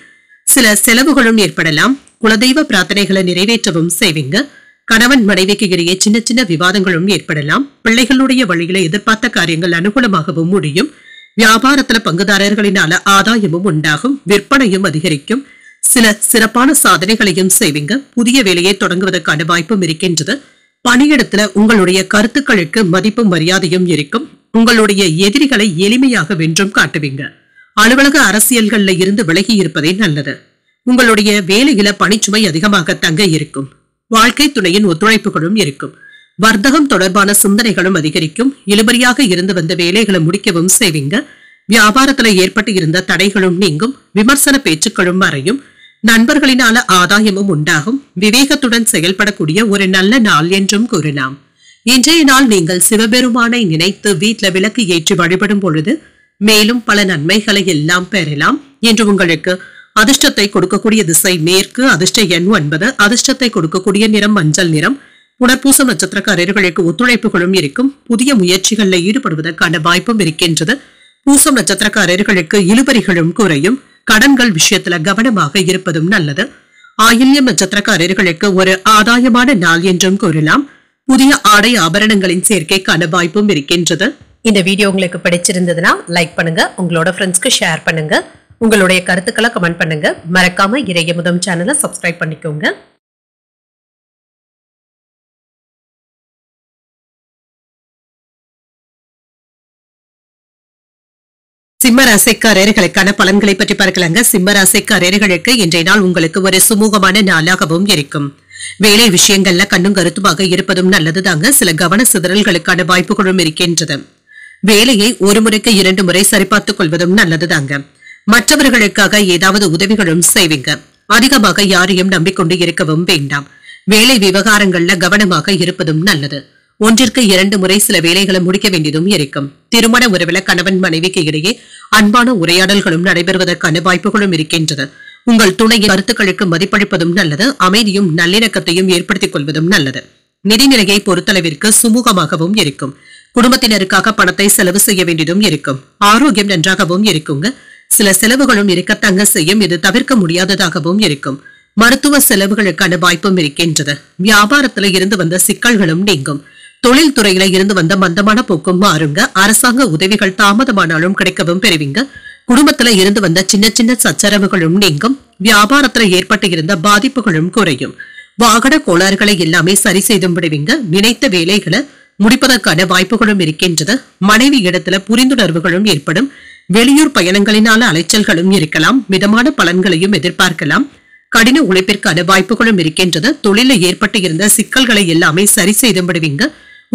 சில செலவுகளும் ஏற்படலாம். குலதெய்வ பிரார்த்தனைகளை நிறைவேற்றவும் செய்வீங்க. கணவன் மனைவிக்கு இடையே சின்ன சின்ன விவாதங்களும் ஏற்படலாம். பிள்ளைகளுடைய வழியில எதிர்பார்த்த காரியங்கள் அனுகூலமாகவும் முடியும். வியாபாரத்துல பங்குதாரர்களினால ஆதாயமும் உண்டாகும். விற்பனையும் அதிகரிக்கும். சில சிறப்பான சாதனைகளையும் செய்வீங்க. புதிய வேலையை தொடங்குவதற்கான வாய்ப்பும் இருக்கின்றது. பணியிடத்துல உங்களுடைய கருத்துக்களுக்கு மதிப்பும் மரியாதையும் இருக்கும். உங்களுடைய எதிரிகளை எளிமையாக வென்றும் காட்டுவீங்க. அலுவலக அரசியல்கள்ல இருந்து விலகி இருப்பதே நல்லது. உங்களுடைய வேலையில பணிச்சுமை அதிகமாக தங்க இருக்கும். வாழ்க்கை துணையின் ஒத்துழைப்புகளும் இருக்கும். வர்த்தகம் தொடர்பான சிந்தனைகளும் அதிகரிக்கும். இழுபறியாக இருந்து வந்த வேலைகளை முடிக்கவும் செய்வீங்க. வியாபாரத்துல ஏற்பட்டு இருந்த தடைகளும் நீங்கும். விமர்சன பேச்சுக்களும் மறையும். நண்பர்களினால ஆதாயமும் உண்டாகும். விவேகத்துடன் செயல்படக்கூடிய ஒரு நல்ல நாள் என்றும் கூறலாம். இன்றைய நாள் நீங்கள் சிவபெருமானை நினைத்து வீட்டுல விளக்கு ஏற்றி வழிபடும் பொழுது மேலும் பல நன்மைகளை எல்லாம் பெறலாம். என்று உங்களுக்கு அதிர்ஷ்டத்தை கொடுக்கக்கூடிய திசை மேற்கு. அதிர்ஷ்ட எண் 9. அதிர்ஷ்டத்தை கொடுக்கக்கூடிய நிறம் மஞ்சள் நிறம். புனர்பூச நட்சத்திரக்காரர்களுக்கு ஒத்துழைப்புகளும் இருக்கும். புதிய முயற்சிகளில் ஈடுபடுவதற்கான வாய்ப்பும் இருக்கின்றது. பூசம் நட்சத்திரக்காரர்களுக்கு இழுபறிகளும் குறையும். கடன்கள் விஷயத்துல கவனமாக இருப்பதும் நல்லது. ஆயில்யம் நட்சத்திரக்காரர்களுக்கு ஒரு ஆதாயமான நாள் என்றும் கூறலாம். புதிய ஆடை ஆபரணங்களின் சேர்க்கைக்கான வாய்ப்பும் இருக்கின்றது. இந்த வீடியோ உங்களுக்கு பிடிச்சிருந்ததுன்னா லைக் பண்ணுங்க. உங்களோட ஃப்ரெண்ட்ஸ்க்கு ஷேர் பண்ணுங்க. உங்களுடைய கருத்துக்களை கமெண்ட் பண்ணுங்க. மறக்காம இறையமுதம் சேனலை சப்ஸ்கிரைப் பண்ணிக்கோங்க. சிம்ம ராசிக்காரர்களுக்கான பலன்களை பற்றி பார்க்கலாங்க. சிம்ம ராசிக்காரர்களுக்கு இன்றைய நாள் உங்களுக்கு ஒரு சுமூகமான நாளாகவும் இருக்கும். வேலை விஷயங்கள்ல கண்ணும் கருத்துமாக இருப்பதும் நல்லதுதாங்க. சில கவன சிதறல்களுக்கான வாய்ப்புகளும் இருக்கின்றது. வேலையை ஒரு முறைக்கு 2 முறை சரிபார்த்துக் கொள்வதும் நல்லதுதாங்க. மற்றவர்களுக்காக ஏதாவது உதவிகளும் செய்வீங்க. அதிகமாக யாரையும் நம்பிக்கொண்டு இருக்கவும் வேண்டாம். வேலை விவகாரங்கள்ல கவனமாக இருப்பதும் நல்லது. ஒன்றிற்கு 2 முறை சில வேலைகளை முடிக்க வேண்டியதும் இருக்கும். திருமண உறவுல கணவன் மனைவிக்கு இடையே அன்பான உரையாடல்களும் நடைபெறுவதற்கான வாய்ப்புகளும் இருக்கின்றது. உங்கள் துணையின் கருத்துக்களுக்கு மதிப்பளிப்பதும் நல்லது. அமைதியும் நல்லிணக்கத்தையும் ஏற்படுத்திக் கொள்வதும் நல்லது. நிதிநிலையை பொறுத்தளவிற்கு சுமூகமாகவும் இருக்கும். குடும்பத்தினருக்காக பணத்தை செலவு செய்ய வேண்டியதும் இருக்கும். ஆரோக்கியம் நன்றாகவும் இருக்குங்க. சில செலவுகளும் இருக்கத்தங்க செய்யும். இது தவிர்க்க முடியாததாகவும் இருக்கும். மருத்துவ செலவுகளுக்கான வாய்ப்பும் இருக்கின்றது. வியாபாரத்துல இருந்து வந்த சிக்கல்களும் நீங்கும். தொழில் துறையில இருந்து வந்த மந்தமான போக்கும் மாறுங்க. அரசாங்க உதவிகள் தாமதமானாலும் கிடைக்கவும் பெறுவீங்க. குடும்பத்துல இருந்து வந்த சின்ன சின்ன சச்சரவுகளும் நீங்கும். வியாபாரத்துல ஏற்பட்டு இருந்த பாதிப்புகளும் குறையும். வாகன கோளாறுகளை எல்லாமே சரி செய்து விடுவீங்க. நினைத்த வேலைகளை முடிப்பதற்கான வாய்ப்புகளும் இருக்கின்றது. மனைவி இடத்துல புரிந்துணர்வுகளும் ஏற்படும். வெளியூர் பயணங்களினால அலைச்சல்களும் இருக்கலாம். மிதமான பலன்களையும் எதிர்பார்க்கலாம். கடின உழைப்பிற்கான வாய்ப்புகளும் இருக்கின்றது. தொழிலில் ஏற்பட்டு இருந்த சிக்கல்களை எல்லாமே சரி செய்து விடுவீங்க.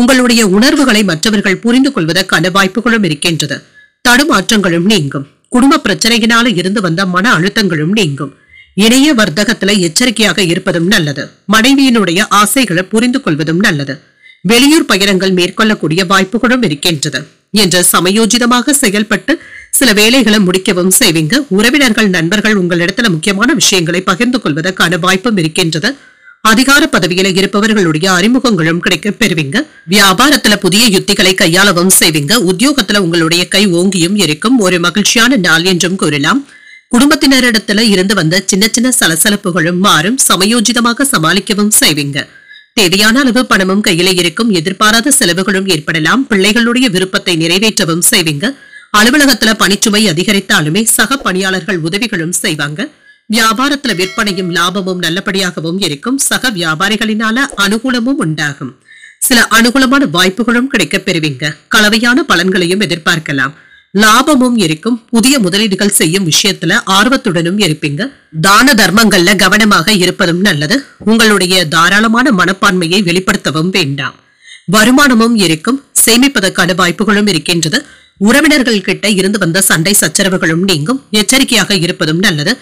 உங்களுடைய உணர்வுகளை மற்றவர்கள் புரிந்து கொள்வதற்கான வாய்ப்புகளும் இருக்கின்றது. தடுமாற்றங்களும் நீங்கும். குடும்ப பிரச்சனையினால இருந்து வந்த மன அழுத்தங்களும் நீங்கும். இணைய வர்த்தகத்துல எச்சரிக்கையாக இருப்பதும் நல்லது. மனைவியினுடைய ஆசைகளை புரிந்து கொள்வதும் நல்லது. வெளியூர் பயணங்கள் மேற்கொள்ளக்கூடிய வாய்ப்புகளும் இருக்கின்றது. என்று சமயோஜிதமாக செயல்பட்டு சில வேலைகளை முடிக்கவும் செய்வீங்க. உறவினர்கள் நண்பர்கள் உங்களிடத்துல முக்கியமான விஷயங்களை பகிர்ந்து கொள்வதற்கான வாய்ப்பும் இருக்கின்றது. அதிகார பதவியில இருப்பவர்களுடைய அறிமுகங்களும் கிடைக்க பெறுவீங்க. வியாபாரத்துல புதிய யுத்திகளை கையாளவும் செய்வீங்க. உத்தியோகத்துல உங்களுடைய கை ஓங்கியும் இருக்கும். ஒரு மகிழ்ச்சியான நாள் என்றும் கூறலாம். குடும்பத்தினரிடத்துல இருந்து வந்த சின்ன சின்ன சலசலப்புகளும் மாறும். சமயோஜிதமாக சமாளிக்கவும் செய்வீங்க. தேவையான அளவு பணமும் கையில இருக்கும். எதிர்பாராத செலவுகளும் ஏற்படலாம். பிள்ளைகளுடைய விருப்பத்தை நிறைவேற்றவும் செய்வீங்க. அலுவலகத்துல பணிச்சுமை அதிகரித்தாலுமே சக பணியாளர்கள் உதவிகளும் செய்வாங்க. வியாபாரத்துல விற்பனையும் லாபமும் நல்லபடியாகவும் இருக்கும். சக வியாபாரிகளினால அனுகூலமும் உண்டாகும். சில அனுகூலமான வாய்ப்புகளும் கிடைக்க பெறுவீங்க. கலவையான பலன்களையும் எதிர்பார்க்கலாம். லாபமும் இருக்கும். புதிய முதலீடுகள் செய்யும் விஷயத்துல ஆர்வத்துடனும் இருப்பீங்க. தான தர்மங்கள்ல கவனமாக இருப்பதும் நல்லது. உங்களுடைய தாராளமான மனப்பான்மையை வெளிப்படுத்தவும் வேண்டாம். வருமானமும் இருக்கும். சேமிப்பதற்கான வாய்ப்புகளும் இருக்கின்றது. உறவினர்கள் கிட்ட இருந்து வந்த சண்டை சச்சரவுகளும் நீங்கும். எச்சரிக்கையாக இருப்பதும் நல்லது.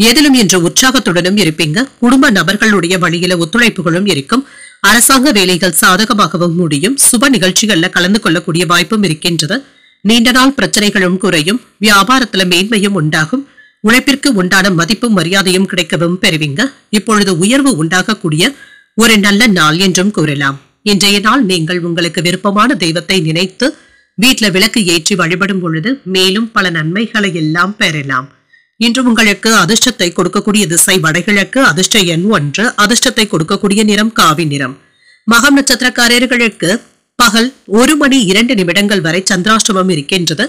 எதிலும் என்று உற்சாகத்துடனும் இருப்பீங்க. குடும்ப நபர்களுடைய வழியில ஒத்துழைப்புகளும் இருக்கும். அரசாங்க வேலைகள் சாதகமாகவும் முடியும். சுப நிகழ்ச்சிகள்ல கலந்து கொள்ளக்கூடிய வாய்ப்பும் இருக்கின்றது. நீண்ட நாள் பிரச்சனைகளும் குறையும். வியாபாரத்துல மேன்மையும் உண்டாகும். உழைப்பிற்கு உண்டான மதிப்பும் மரியாதையும் கிடைக்கவும் பெறுவீங்க. இப்பொழுது உயர்வு உண்டாகக்கூடிய ஒரு நல்ல நாள் என்றும் கூறலாம். இன்றைய நாள் நீங்கள் உங்களுக்கு விருப்பமான தெய்வத்தை நினைத்து வீட்டுல விளக்கு ஏற்றி வழிபடும் பொழுது மேலும் பல நன்மைகளை எல்லாம் பெறலாம். இன்று உங்களுக்கு அதிர்ஷ்டத்தை கொடுக்கக்கூடிய திசை வடகிழக்கு. அதிர்ஷ்ட எண் 1. அதிர்ஷ்டத்தை கொடுக்கக்கூடிய நிறம் காவி நிறம். மகம் நட்சத்திரக்காரர்களுக்கு பகல் 1:02 வரை சந்திராஷ்டமம் இருக்கின்றது.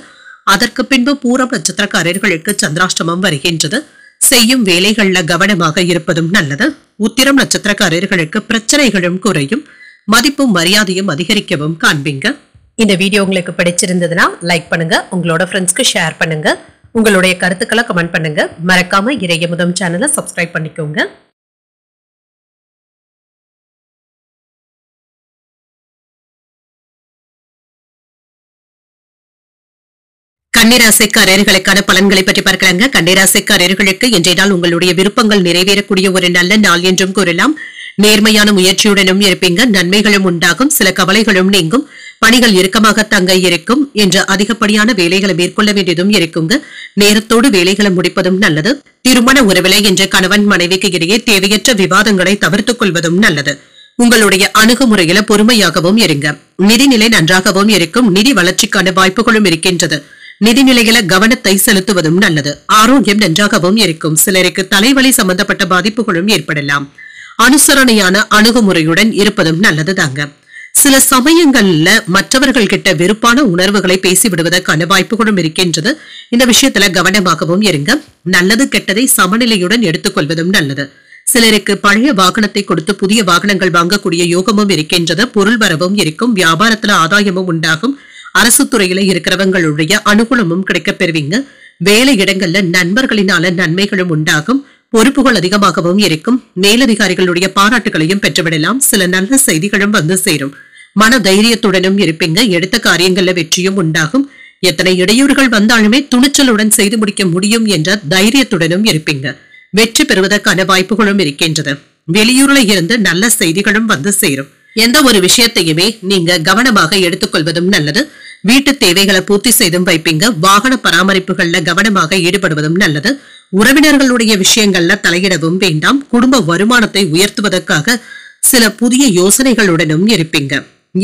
அதற்கு பின்பு பூரம் நட்சத்திரக்காரர்களுக்கு சந்திராஷ்டமம் வருகின்றது. செய்யும் வேலைகள்ல கவனமாக இருப்பதும் நல்லது. உத்திரம் நட்சத்திரக்காரர்களுக்கு பிரச்சனைகளும் குறையும். மதிப்பும் மரியாதையும் அதிகரிக்கவும் காண்பீங்க. இந்த வீடியோ உங்களுக்கு பிடிச்சிருந்ததுன்னா லைக் பண்ணுங்க. உங்களோட ஃப்ரெண்ட்ஸ்க்கு ஷேர் பண்ணுங்க. உங்களுடைய கருத்துக்களை கமெண்ட் பண்ணுங்க. மறக்காம இறையமுதம் சேனலை சப்ஸ்கிரைப் பண்ணிக்கோங்க. கன்னிராசிக்காரர்களுக்கான பலன்களை பற்றி பார்க்கலாங்க. கன்னிராசிக்காரர்களுக்கு இன்றைய நாள் உங்களுடைய விருப்பங்கள் நிறைவேறக்கூடிய ஒரு நல்ல நாள் என்றும் கூறலாம். நேர்மையான முயற்சியுடனும் இருப்பீங்க. நன்மைகளும் உண்டாகும். சில கவலைகளும் நீங்கும். பணிகள் இறுக்கமாக தங்க இருக்கும். என்று அதிகப்படியான வேலைகளை மேற்கொள்ள வேண்டியதும் இருக்குங்க. நேரத்தோடு வேலைகளை முடிப்பதும் நல்லது. திருமண உறவிலை என்ற கணவன் மனைவிக்கு இடையே தேவையற்ற விவாதங்களை தவிர்த்துக் கொள்வதும் நல்லது. உங்களுடைய அணுகுமுறையில பொறுமையாகவும் இருங்க. நிதிநிலை நன்றாகவும் இருக்கும். நிதி வளர்ச்சிக்கான வாய்ப்புகளும் இருக்கின்றது. நிதிநிலையில கவனத்தை செலுத்துவதும் நல்லது. ஆரோக்கியம் நன்றாகவும் இருக்கும். சிலருக்கு தலைவலி சம்பந்தப்பட்ட பாதிப்புகளும் ஏற்படலாம். அனுசரணையான அணுகுமுறையுடன் இருப்பதும் நல்லது தாங்க. சில சமயங்கள்ல மற்றவர்கள் கிட்ட வெறுப்பான உணர்வுகளை பேசிவிடுவதற்கான வாய்ப்புகளும் இருக்கின்றது. இந்த விஷயத்துல கவனமாகவும் இருங்க. நல்லது கெட்டதை சமநிலையுடன் எடுத்துக்கொள்வதும் நல்லது. சிலருக்கு பழைய வாகனத்தை கொடுத்து புதிய வாகனங்கள் வாங்கக்கூடிய யோகமும் இருக்கின்றது. பொருள் வரவும் இருக்கும். வியாபாரத்துல ஆதாயமும் உண்டாகும். அரசு துறையில இருக்கிறவங்களுடைய அனுகூலமும் கிடைக்க பெறுவீங்க. வேலை இடங்கள்ல நண்பர்களினால நன்மைகளும் உண்டாகும். பொறுப்புகள் அதிகமாகவும் இருக்கும். மேலதிகாரிகளுடைய பாராட்டுகளையும் பெற்றுவிடலாம். சில நல்ல செய்திகளும் வந்து சேரும். மன தைரியத்துடனும் இருப்பீங்க. எடுத்த காரியங்கள்ல வெற்றியும் உண்டாகும். எத்தனை இடையூறுகள் வந்தாலுமே துணிச்சலுடன் செய்து முடிக்க முடியும் என்ற தைரியத்துடனும் இருப்பீங்க. வெற்றி பெறுவதற்கான வாய்ப்புகளும் இருக்கின்றது. வெளியூர்ல இருந்து நல்ல செய்திகளும் வந்து சேரும். எந்த ஒரு விஷயத்தையுமே நீங்க கவனமாக எடுத்துக்கொள்வதும் நல்லது. வீட்டு தேவைகளை பூர்த்தி செய்தும் வைப்பீங்க. வாகன பராமரிப்புகள்ல கவனமாக ஈடுபடுவதும் நல்லது. உறவினர்களுடைய விஷயங்கள்ல தலையிடவும் வேண்டாம். குடும்ப வருமானத்தை உயர்த்துவதற்காக சில புதிய யோசனைகளுடனும் இருப்பீங்க.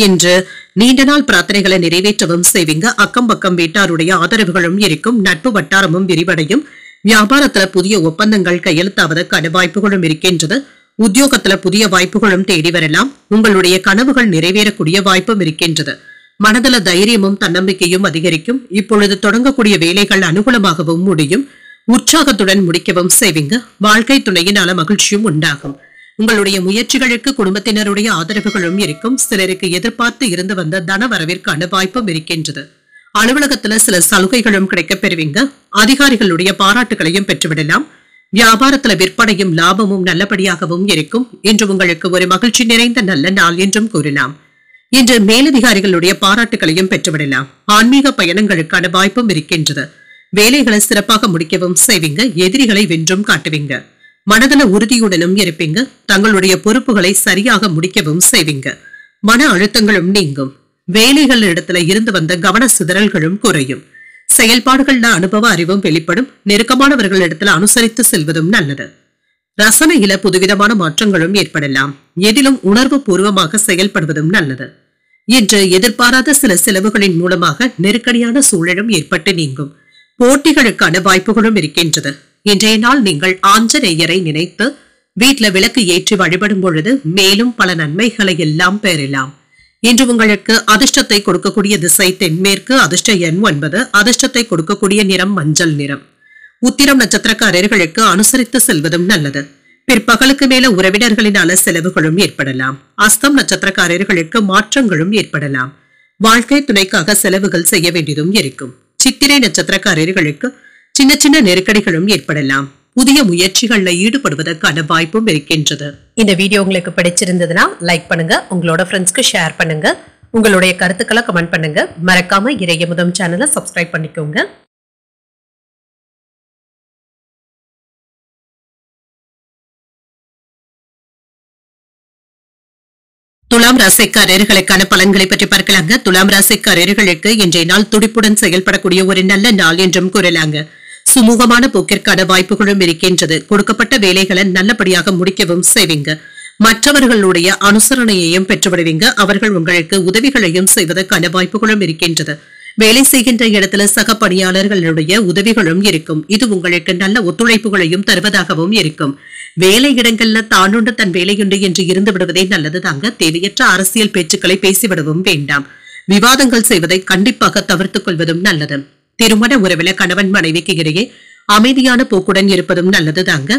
இன்று நீண்ட நாள் பிரார்த்தனைகளை நிறைவேற்றவும் செய்வீங்க. அக்கம் பக்கம் வீட்டாருடைய ஆதரவுகளும் இருக்கும். நட்பு வட்டாரமும் விரிவடையும். வியாபாரத்துல புதிய ஒப்பந்தங்கள் கையெழுத்தாவதற்கான வாய்ப்புகளும் இருக்கின்றது. உத்தியோகத்துல புதிய வாய்ப்புகளும் தேடி வரலாம். உங்களுடைய கனவுகள் நிறைவேறக்கூடிய வாய்ப்பும் இருக்கின்றது. மனதள தைரியமும் தன்னம்பிக்கையும் அதிகரிக்கும். இப்பொழுது தொடங்கக்கூடிய வேலைகள் அனுகூலமாகவும் முடியும். உற்சாகத்துடன் முடிக்கவும் செய்வீங்க. வாழ்க்கை துணையினால மகிழ்ச்சியும் உண்டாகும். உங்களுடைய முயற்சிகளுக்கு குடும்பத்தினருடைய ஆதரவுகளும் இருக்கும். சிலருக்கு எதிர்பார்த்து இருந்து வந்த தன வரவிற்கான வாய்ப்பும் இருக்கின்றது. அலுவலகத்துல சில சலுகைகளும் கிடைக்க பெறுவீங்க. அதிகாரிகளுடைய பாராட்டுகளையும் பெற்றுவிடலாம். வியாபாரத்துல விற்பனையும் லாபமும் நல்லபடியாகவும் இருக்கும். இன்று உங்களுக்கு ஒரு மகிழ்ச்சி நிறைந்த நல்ல நாள் என்றும் கூறலாம். இன்று மேலதிகாரிகளுடைய பாராட்டுகளையும் பெற்றுவிடலாம். ஆன்மீக பயணங்களுக்கான வாய்ப்பும் இருக்கின்றது. வேலைகளை சிறப்பாக முடிக்கவும் செய்வீங்க. எதிரிகளை வென்றும் காட்டுவீங்க. மனதள உறுதியுடனும் இருப்பீங்க. தங்களுடைய பொறுப்புகளை சரியாக முடிக்கவும் செய்வீங்க. மன அழுத்தங்களும் நீங்கும். வேலைகள் இடத்துல இருந்து வந்த கவன சிதறல்களும் குறையும். செயல்பாடுகள்ல அனுபவ அறிவும் வெளிப்படும். நெருக்கமானவர்களிடத்துல அனுசரித்து செல்வதும் நல்லது. ரசனையில புதுவிதமான மாற்றங்களும் ஏற்படலாம். எதிலும் உணர்வு பூர்வமாக செயல்படுவதும் நல்லது. இன்று எதிர்பாராத சில செலவுகளின் மூலமாக நெருக்கடியான சூழலும் ஏற்பட்டு நீங்கும். போட்டிகளுக்கான வாய்ப்புகளும் இருக்கின்றது. இன்றைய நாள் நீங்கள் ஆஞ்சநேயரை நினைத்து வீட்டுல விளக்கு ஏற்றி வழிபடும் பொழுது மேலும் பல நன்மைகளை எல்லாம் பெறலாம். இன்று உங்களுக்கு அதிர்ஷ்டத்தை கொடுக்கக்கூடிய திசை தென்மேற்கு. அதிர்ஷ்ட எண் 9. அதிர்ஷ்டத்தை கொடுக்கக்கூடிய நிறம் மஞ்சள் நிறம். உத்திரம் நட்சத்திரக்காரர்களுக்கு அனுசரித்து செல்வதும் நல்லது. பிற்பகலுக்கு மேல உறவினர்களினால செலவுகளும் ஏற்படலாம். அஸ்தம் நட்சத்திரக்காரர்களுக்கு மாற்றங்களும் ஏற்படலாம். வாழ்க்கை துணைக்காக செலவுகள் செய்ய வேண்டியதும் இருக்கும். சித்திரை நட்சத்திரக்காரர்களுக்கு சின்ன சின்ன நெருக்கடிகளும் ஏற்படலாம். புதிய முயற்சிகள்ல ஈடுபடுவதற்கான வாய்ப்பும் இருக்கின்றது. இந்த வீடியோ உங்களுக்கு பிடிச்சிருந்ததுன்னா லைக் பண்ணுங்க, உங்களோட ஃப்ரெண்ட்ஸ்க்கு ஷேர் பண்ணுங்க, உங்களுடைய கருத்துக்களை கமெண்ட் பண்ணுங்க. மறக்காம இறையமுதம் சேனலை சப்ஸ்கிரைப் பண்ணிக்கோங்க. துலாம் ராசிக்காரர்களுக்கான பலன்களை பற்றி பார்க்கலாங்க. துலாம் ராசிக்காரர்களுக்கு இன்றைய நாள் துடிப்புடன் செயல்படக்கூடிய ஒரு நல்ல நாள் என்றும் கூறலாங்க. சுமூகமான போக்கிற்கான வாய்ப்புகளும் இருக்கின்றது. கொடுக்கப்பட்ட வேலைகளை நல்லபடியாக முடிக்கவும் செய்வீங்க. மற்றவர்களுடைய அனுசரணையையும் பெற்றுவிடுவீங்க. அவர்கள் உங்களுக்கு உதவிகளையும் செய்வதற்கான வாய்ப்புகளும் இருக்கின்றது. வேலை செய்கின்ற இடத்துல சக பணியாளர்களுடைய உதவிகளும் இருக்கும். இது உங்களுக்கு நல்ல ஒத்துழைப்புகளையும் தருவதாகவும் இருக்கும். வேலை இடங்கள்ல தானுண்டு தன் வேலையுண்டு என்று இருந்து விடுவதே நல்லது தாங்க. தேவையற்ற அரசியல் பேச்சுக்களை பேசிவிடவும் வேண்டாம். விவாதங்கள் செய்வதை கண்டிப்பாக தவிர்த்துக் கொள்வதும் நல்லது. திருமண உறவில கணவன் மனைவிக்கு இடையே அமைதியான போக்குடன் இருப்பதும் நல்லது தாங்க.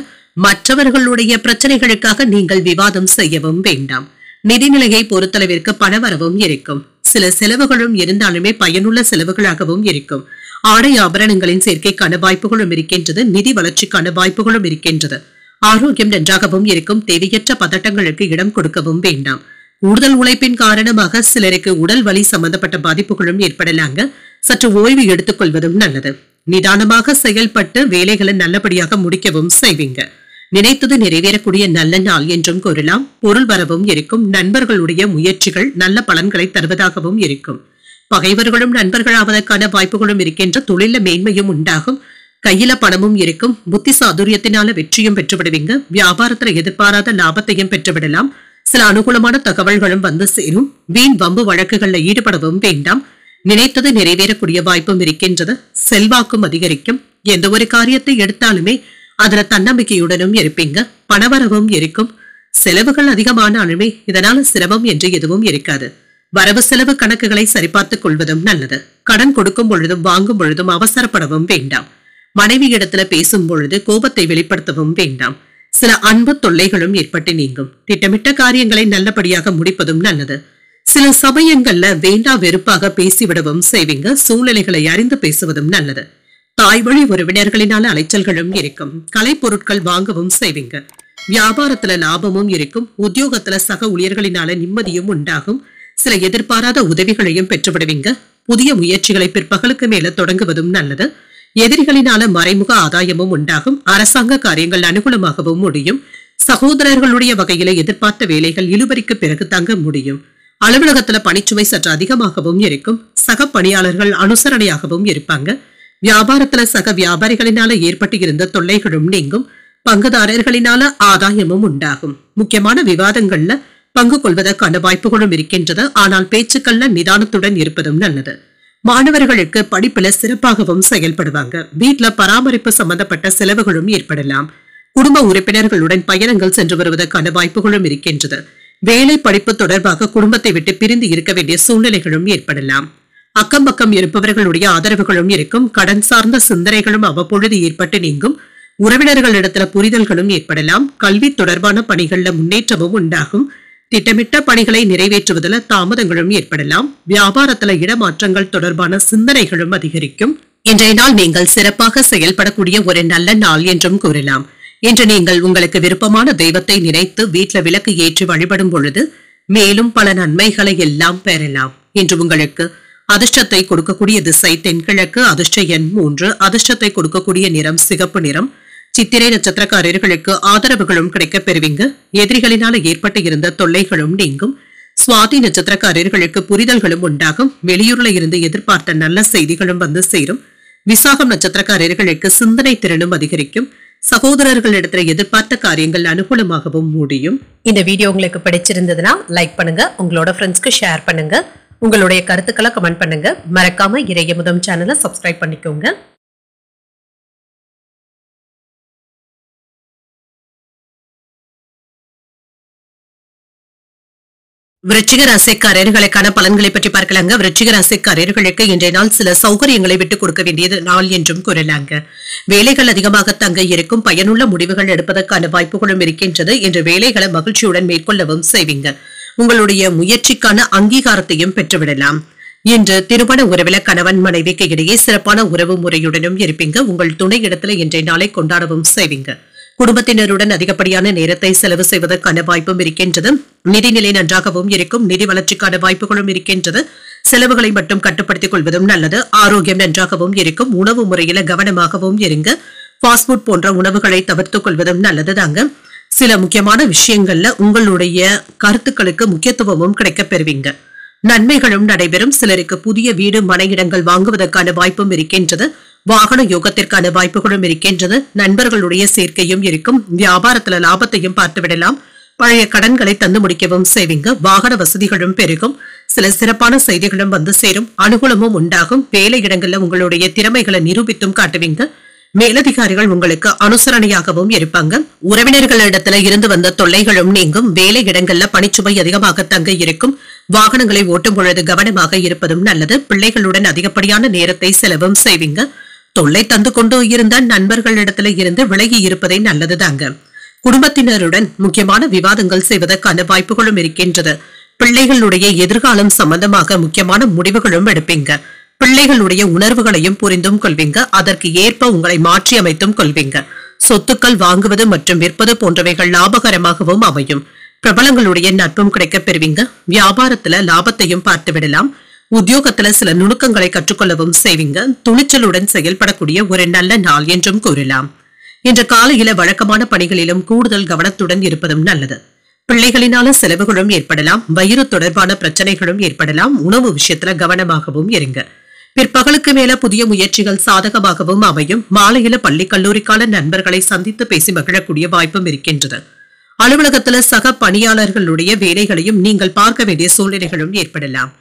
மற்றவர்களுடைய பிரச்சனைகளுக்காக நீங்கள் விவாதம் செய்யவும் வேண்டாம். நிதிநிலையை பொறுத்தளவிற்கு பணவரவும் இருக்கும். சில செலவுகளும் இருந்தாலுமே பயனுள்ள செலவுகளாகவும் இருக்கும். ஆடை ஆபரணங்களின் சேர்க்கைக்கான வாய்ப்புகளும் இருக்கின்றது. நிதி வளர்ச்சிக்கான வாய்ப்புகளும் இருக்கின்றது. ஆரோக்கியம் நன்றாகவும் இருக்கும். தேவையற்ற பதட்டங்களுக்கு இடம் கொடுக்கவும் வேண்டாம். கூடுதல் உழைப்பின் காரணமாக சிலருக்கு உடல் வலி சம்பந்தப்பட்ட பாதிப்புகளும் ஏற்படலாங்க. சற்று ஓய்வு எடுத்துக் கொள்வதும் நல்லது. நிதானமாக செயல்பட்டு வேலைகளை நல்லபடியாக முடிக்கவும் செய்வீங்க. நினைத்தது நிறைவேறக்கூடிய நல்ல நாள் என்றும் கூறலாம். பொருள் வரவும் இருக்கும். நண்பர்களுடைய முயற்சிகள் நல்ல பலன்களை தருவதாகவும் இருக்கும். பகைவர்களும் நண்பர்களாவதற்கான வாய்ப்புகளும் இருக்கின்ற. தொழில மேன்மையும் உண்டாகும். கையில பணமும் இருக்கும். புத்தி சாதுரியத்தினால வெற்றியும் பெற்றுவிடுவீங்க. வியாபாரத்துல எதிர்பாராத லாபத்தையும் பெற்றுவிடலாம். சில அனுகூலமான தகவல்களும் வந்து சேரும். வீண் வம்பு வழக்குகள்ல ஈடுபடவும் வேண்டாம். நினைத்தது நிறைவேறக்கூடிய வாய்ப்பும் இருக்கின்றது. செல்வாக்கும் அதிகரிக்கும். எந்த ஒரு காரியத்தை எடுத்தாலுமே அதுல தன்னம்பிக்கையுடனும் இருப்பீங்க. பணவரவும் இருக்கும். செலவுகள் அதிகமானாலுமே இதனால சிரமம் என்று எதுவும் இருக்காது. வரவு செலவு கணக்குகளை சரிபார்த்துக் கொள்வதும் நல்லது. கடன் கொடுக்கும் பொழுதும் வாங்கும் பொழுதும் அவசரப்படவும் வேண்டாம். மனைவி இடத்துல பேசும் பொழுது கோபத்தை வெளிப்படுத்தவும் வேண்டாம். சில அன்பு தொல்லைகளும் ஏற்பட்டு நீங்கும். திட்டமிட்ட காரியங்களை நல்லபடியாக முடிப்பதும் நல்லது. சில சமயங்கள்ல வேண்டா வெறுப்பாக பேசிவிடவும் செய்வீங்க. சூழ்நிலைகளை அறிந்து பேசுவதும் நல்லது. தாய் வழி உறவினர்களினால அலைச்சல்களும் இருக்கும். கலைப்பொருட்கள் வாங்கவும் செய்வீங்க. வியாபாரத்துல லாபமும் இருக்கும். உத்தியோகத்துல சக ஊழியர்களினால நிம்மதியும் உண்டாகும். சில எதிர்பாராத உதவிகளையும் பெற்றுவிடுவீங்க. புதிய முயற்சிகளை பிற்பகலுக்கு மேல தொடங்குவதும் நல்லது. எதிரிகளினால மறைமுக ஆதாயமும் உண்டாகும். அரசாங்க காரியங்கள் அனுகூலமாகவும் முடியும். சகோதரர்களுடைய வகையில எதிர்பார்த்த வேலைகள் இழுபறிக்கு பிறகு தங்க முடியும். அலுவலகத்துல பணிச்சுமை சற்று அதிகமாகவும் இருக்கும். சக பணியாளர்கள் அனுசரணையாகவும் இருப்பாங்க. வியாபாரத்துல சக வியாபாரிகளினால ஏற்பட்டு இருந்த தொல்லைகளும் நீங்கும். பங்குதாரர்களினால ஆதாயமும் உண்டாகும். முக்கியமான விவாதங்கள்ல பங்கு கொள்வதற்கான வாய்ப்புகளும் இருக்கின்றது. ஆனால் பேச்சுக்கள்ல நிதானத்துடன் இருப்பதும் நல்லது. மாணவர்களுக்கு படிப்புல சிறப்பாகவும் செயல்படுவாங்க. வீட்டுல பராமரிப்பு சம்பந்தப்பட்ட செலவுகளும் ஏற்படலாம். குடும்ப உறுப்பினர்களுடன் பயணங்கள் சென்று வருவதற்கான வாய்ப்புகளும் இருக்கின்றது. வேலை படிப்பு தொடர்பாக குடும்பத்தை விட்டு பிரிந்து இருக்க வேண்டிய சூழ்நிலைகளும் ஏற்படலாம். அக்கம் பக்கம் இருப்பவர்களுடைய ஆதரவுகளும் இருக்கும். கடன் சார்ந்த சிந்தனைகளும் அவ்வப்பொழுது ஏற்பட்டு நீங்கும். உறவினர்களிடத்துல புரிதல்களும் ஏற்படலாம். கல்வி தொடர்பான பணிகள்ல முன்னேற்றமும் உண்டாகும். திட்டமிட்ட பணிகளை நிறைவேற்றுவதில் தாமதங்களும் ஏற்படலாம். வியாபாரத்துல இடமாற்றங்கள் தொடர்பான சிந்தனைகளும் அதிகரிக்கும். இன்றைய நாள் நீங்கள் சிறப்பாக செயல்படக்கூடிய ஒரு நல்ல நாள் என்றும் கூறலாம். இன்று நீங்கள் உங்களுக்கு விருப்பமான தெய்வத்தை நினைத்து வீட்டுல விளக்கு ஏற்றி வழிபடும் பொழுது மேலும் பல நன்மைகளை எல்லாம் பெறலாம். இன்று உங்களுக்கு அதிர்ஷ்டத்தை கொடுக்கக்கூடிய திசை தென்கிழக்கு. அதிர்ஷ்ட எண் 3. அதிர்ஷ்டத்தை கொடுக்கக்கூடிய நிறம் சிகப்பு நிறம். சித்திரை நட்சத்திரக்காரர்களுக்கு ஆதரவுகளும் கிடைக்கப் பெறுவீங்க. எதிரிகளினால ஏற்பட்டு இருந்த தொல்லைகளும் நீங்கும். சுவாதி நட்சத்திரக்காரர்களுக்கு புரிதல்களும் உண்டாகும். வெளியூர்ல இருந்து எதிர்பார்த்த நல்ல செய்திகளும் வந்து சேரும். விசாகம் நட்சத்திரக்காரர்களுக்கு சிந்தனை திறனும் அதிகரிக்கும். சகோதரர்களிடத்தில் எதிர்பார்த்த காரியங்கள் அனுகூலமாகவும் முடியும்.
இந்த வீடியோ உங்களுக்கு பிடிச்சிருந்ததுன்னா லைக் பண்ணுங்க, உங்களோட ஃப்ரெண்ட்ஸ்க்கு ஷேர் பண்ணுங்க, உங்களுடைய கருத்துக்களை கமெண்ட் பண்ணுங்க. மறக்காம இறையமுதம் சேனலை சப்ஸ்கிரைப் பண்ணிக்கோங்க.
விருச்சிக ராசிக்காரர்களுக்கான பலன்களை பற்றி பார்க்கலாங்க. விருச்சிக ராசிக்காரர்களுக்கு இன்றைய நாள் சில சௌகரியங்களை விட்டுக் கொடுக்க வேண்டியது நாள் என்றும் கூறலாங்க. வேலைகள் அதிகமாக தங்க இருக்கும். பயனுள்ள முடிவுகள் எடுப்பதற்கான வாய்ப்புகளும் இருக்கின்றது. இன்று வேலைகளை மகிழ்ச்சியுடன் மேற்கொள்ளவும் செய்வீங்க. உங்களுடைய முயற்சிக்கான அங்கீகாரத்தையும் பெற்றுவிடலாம். இன்று திருமண உறவில கணவன் மனைவிக்கு இடையே சிறப்பான உறவு முறையுடனும் இருப்பீங்க. உங்கள் துணை இடத்துல இன்றைய நாளை கொண்டாடவும் செய்வீங்க. குடும்பத்தினருடன் அதிகப்படியான நேரத்தை செலவு செய்வதற்கான வாய்ப்பும் இருக்கின்றது. நிதிநிலை நன்றாகவும் இருக்கும். நிதி வளர்ச்சிக்கான வாய்ப்புகளும் இருக்கின்றது. செலவுகளை மட்டும் கட்டுப்படுத்திக் கொள்வதும் நல்லது. ஆரோக்கியம் நன்றாகவும் இருக்கும். உணவு முறையில கவனமாகவும் இருங்க. ஃபாஸ்ட் ஃபுட் போன்ற உணவுகளை தவிர்த்துக் கொள்வதும் நல்லது தாங்க. சில முக்கியமான விஷயங்கள்ல உங்களுடைய கருத்துக்களுக்கு முக்கியத்துவமும் கிடைக்கப் பெறுவீங்க. நன்மைகளும் நடைபெறும். சிலருக்கு புதிய வீடு மனை இடங்கள் வாங்குவதற்கான வாய்ப்பும் இருக்கின்றது. வாகன யோகத்திற்கான வாய்ப்புகளும் இருக்கின்றது. நண்பர்களுடைய சேர்க்கையும் இருக்கும். வியாபாரத்துல லாபத்தையும் பார்த்துவிடலாம். பழைய கடன்களை தந்து முடிக்கவும் செய்வீங்க. வாகன வசதிகளும் பெருகும். சில சிறப்பான செய்திகளும் வந்து சேரும். அனுகூலமும் உண்டாகும். வேலை இடங்கள்ல உங்களுடைய திறமைகளை நிரூபித்தும் காட்டுவீங்க. மேலதிகாரிகள் உங்களுக்கு அனுசரணையாகவும் இருப்பாங்க. உறவினர்களிடத்துல இருந்து வந்த தொல்லைகளும் நீங்கும். வேலை இடங்கள்ல பணிச்சுமை அதிகமாக தங்க இருக்கும். வாகனங்களை ஓட்டும் பொழுது கவனமாக இருப்பதும் நல்லது. பிள்ளைகளுடன் அதிகப்படியான நேரத்தை செலவும் செய்வீங்க. தொல்லை தந்து கொண்டு இருந்த நண்பர்களிடத்துல இருந்து விலகி இருப்பதே நல்லதுதாங்க. குடும்பத்தினருடன் முக்கியமான விவாதங்கள் செய்வதற்கான வாய்ப்புகளும் இருக்கின்றது. பிள்ளைகளுடைய எதிர்காலம் சம்பந்தமாக முக்கியமான முடிவுகளும் எடுப்பீங்க. பிள்ளைகளுடைய உணர்வுகளையும் புரிந்தும் கொள்வீங்க. அதற்கு ஏற்ப உங்களை மாற்றி அமைத்தும் கொள்வீங்க. சொத்துக்கள் வாங்குவது மற்றும் விற்பது போன்றவைகள் லாபகரமாகவும் அமையும். பிரபலங்களுடைய நட்பும் கிடைக்கப் பெறுவீங்க. வியாபாரத்துல லாபத்தையும் பார்த்து விடலாம். உத்தியோகத்துல சில நுணுக்கங்களை கற்றுக்கொள்ளவும் செய்வீங்க. துணிச்சலுடன் செயல்படக்கூடிய ஒரு நல்ல நாள் என்றும் கூறலாம். இன்று காலையில வழக்கமான பணிகளிலும் கூடுதல் கவனத்துடன் இருப்பதும் நல்லது. பிள்ளைகளினால செலவுகளும் ஏற்படலாம். வயிறு தொடர்பான பிரச்சனைகளும் ஏற்படலாம். உணவு விஷயத்துல கவனமாகவும் இருங்க. பிற்பகலுக்கு மேல புதிய முயற்சிகள் சாதகமாகவும் அமையும். மாலையில பள்ளி கல்லூரிக்கால நண்பர்களை சந்தித்து பேசி மகிழக்கூடிய வாய்ப்பும் இருக்கின்றது. அலுவலகத்துல சக பணியாளர்களுடைய வேலைகளையும் நீங்கள் பார்க்க வேண்டிய சூழ்நிலைகளும் ஏற்படலாம்.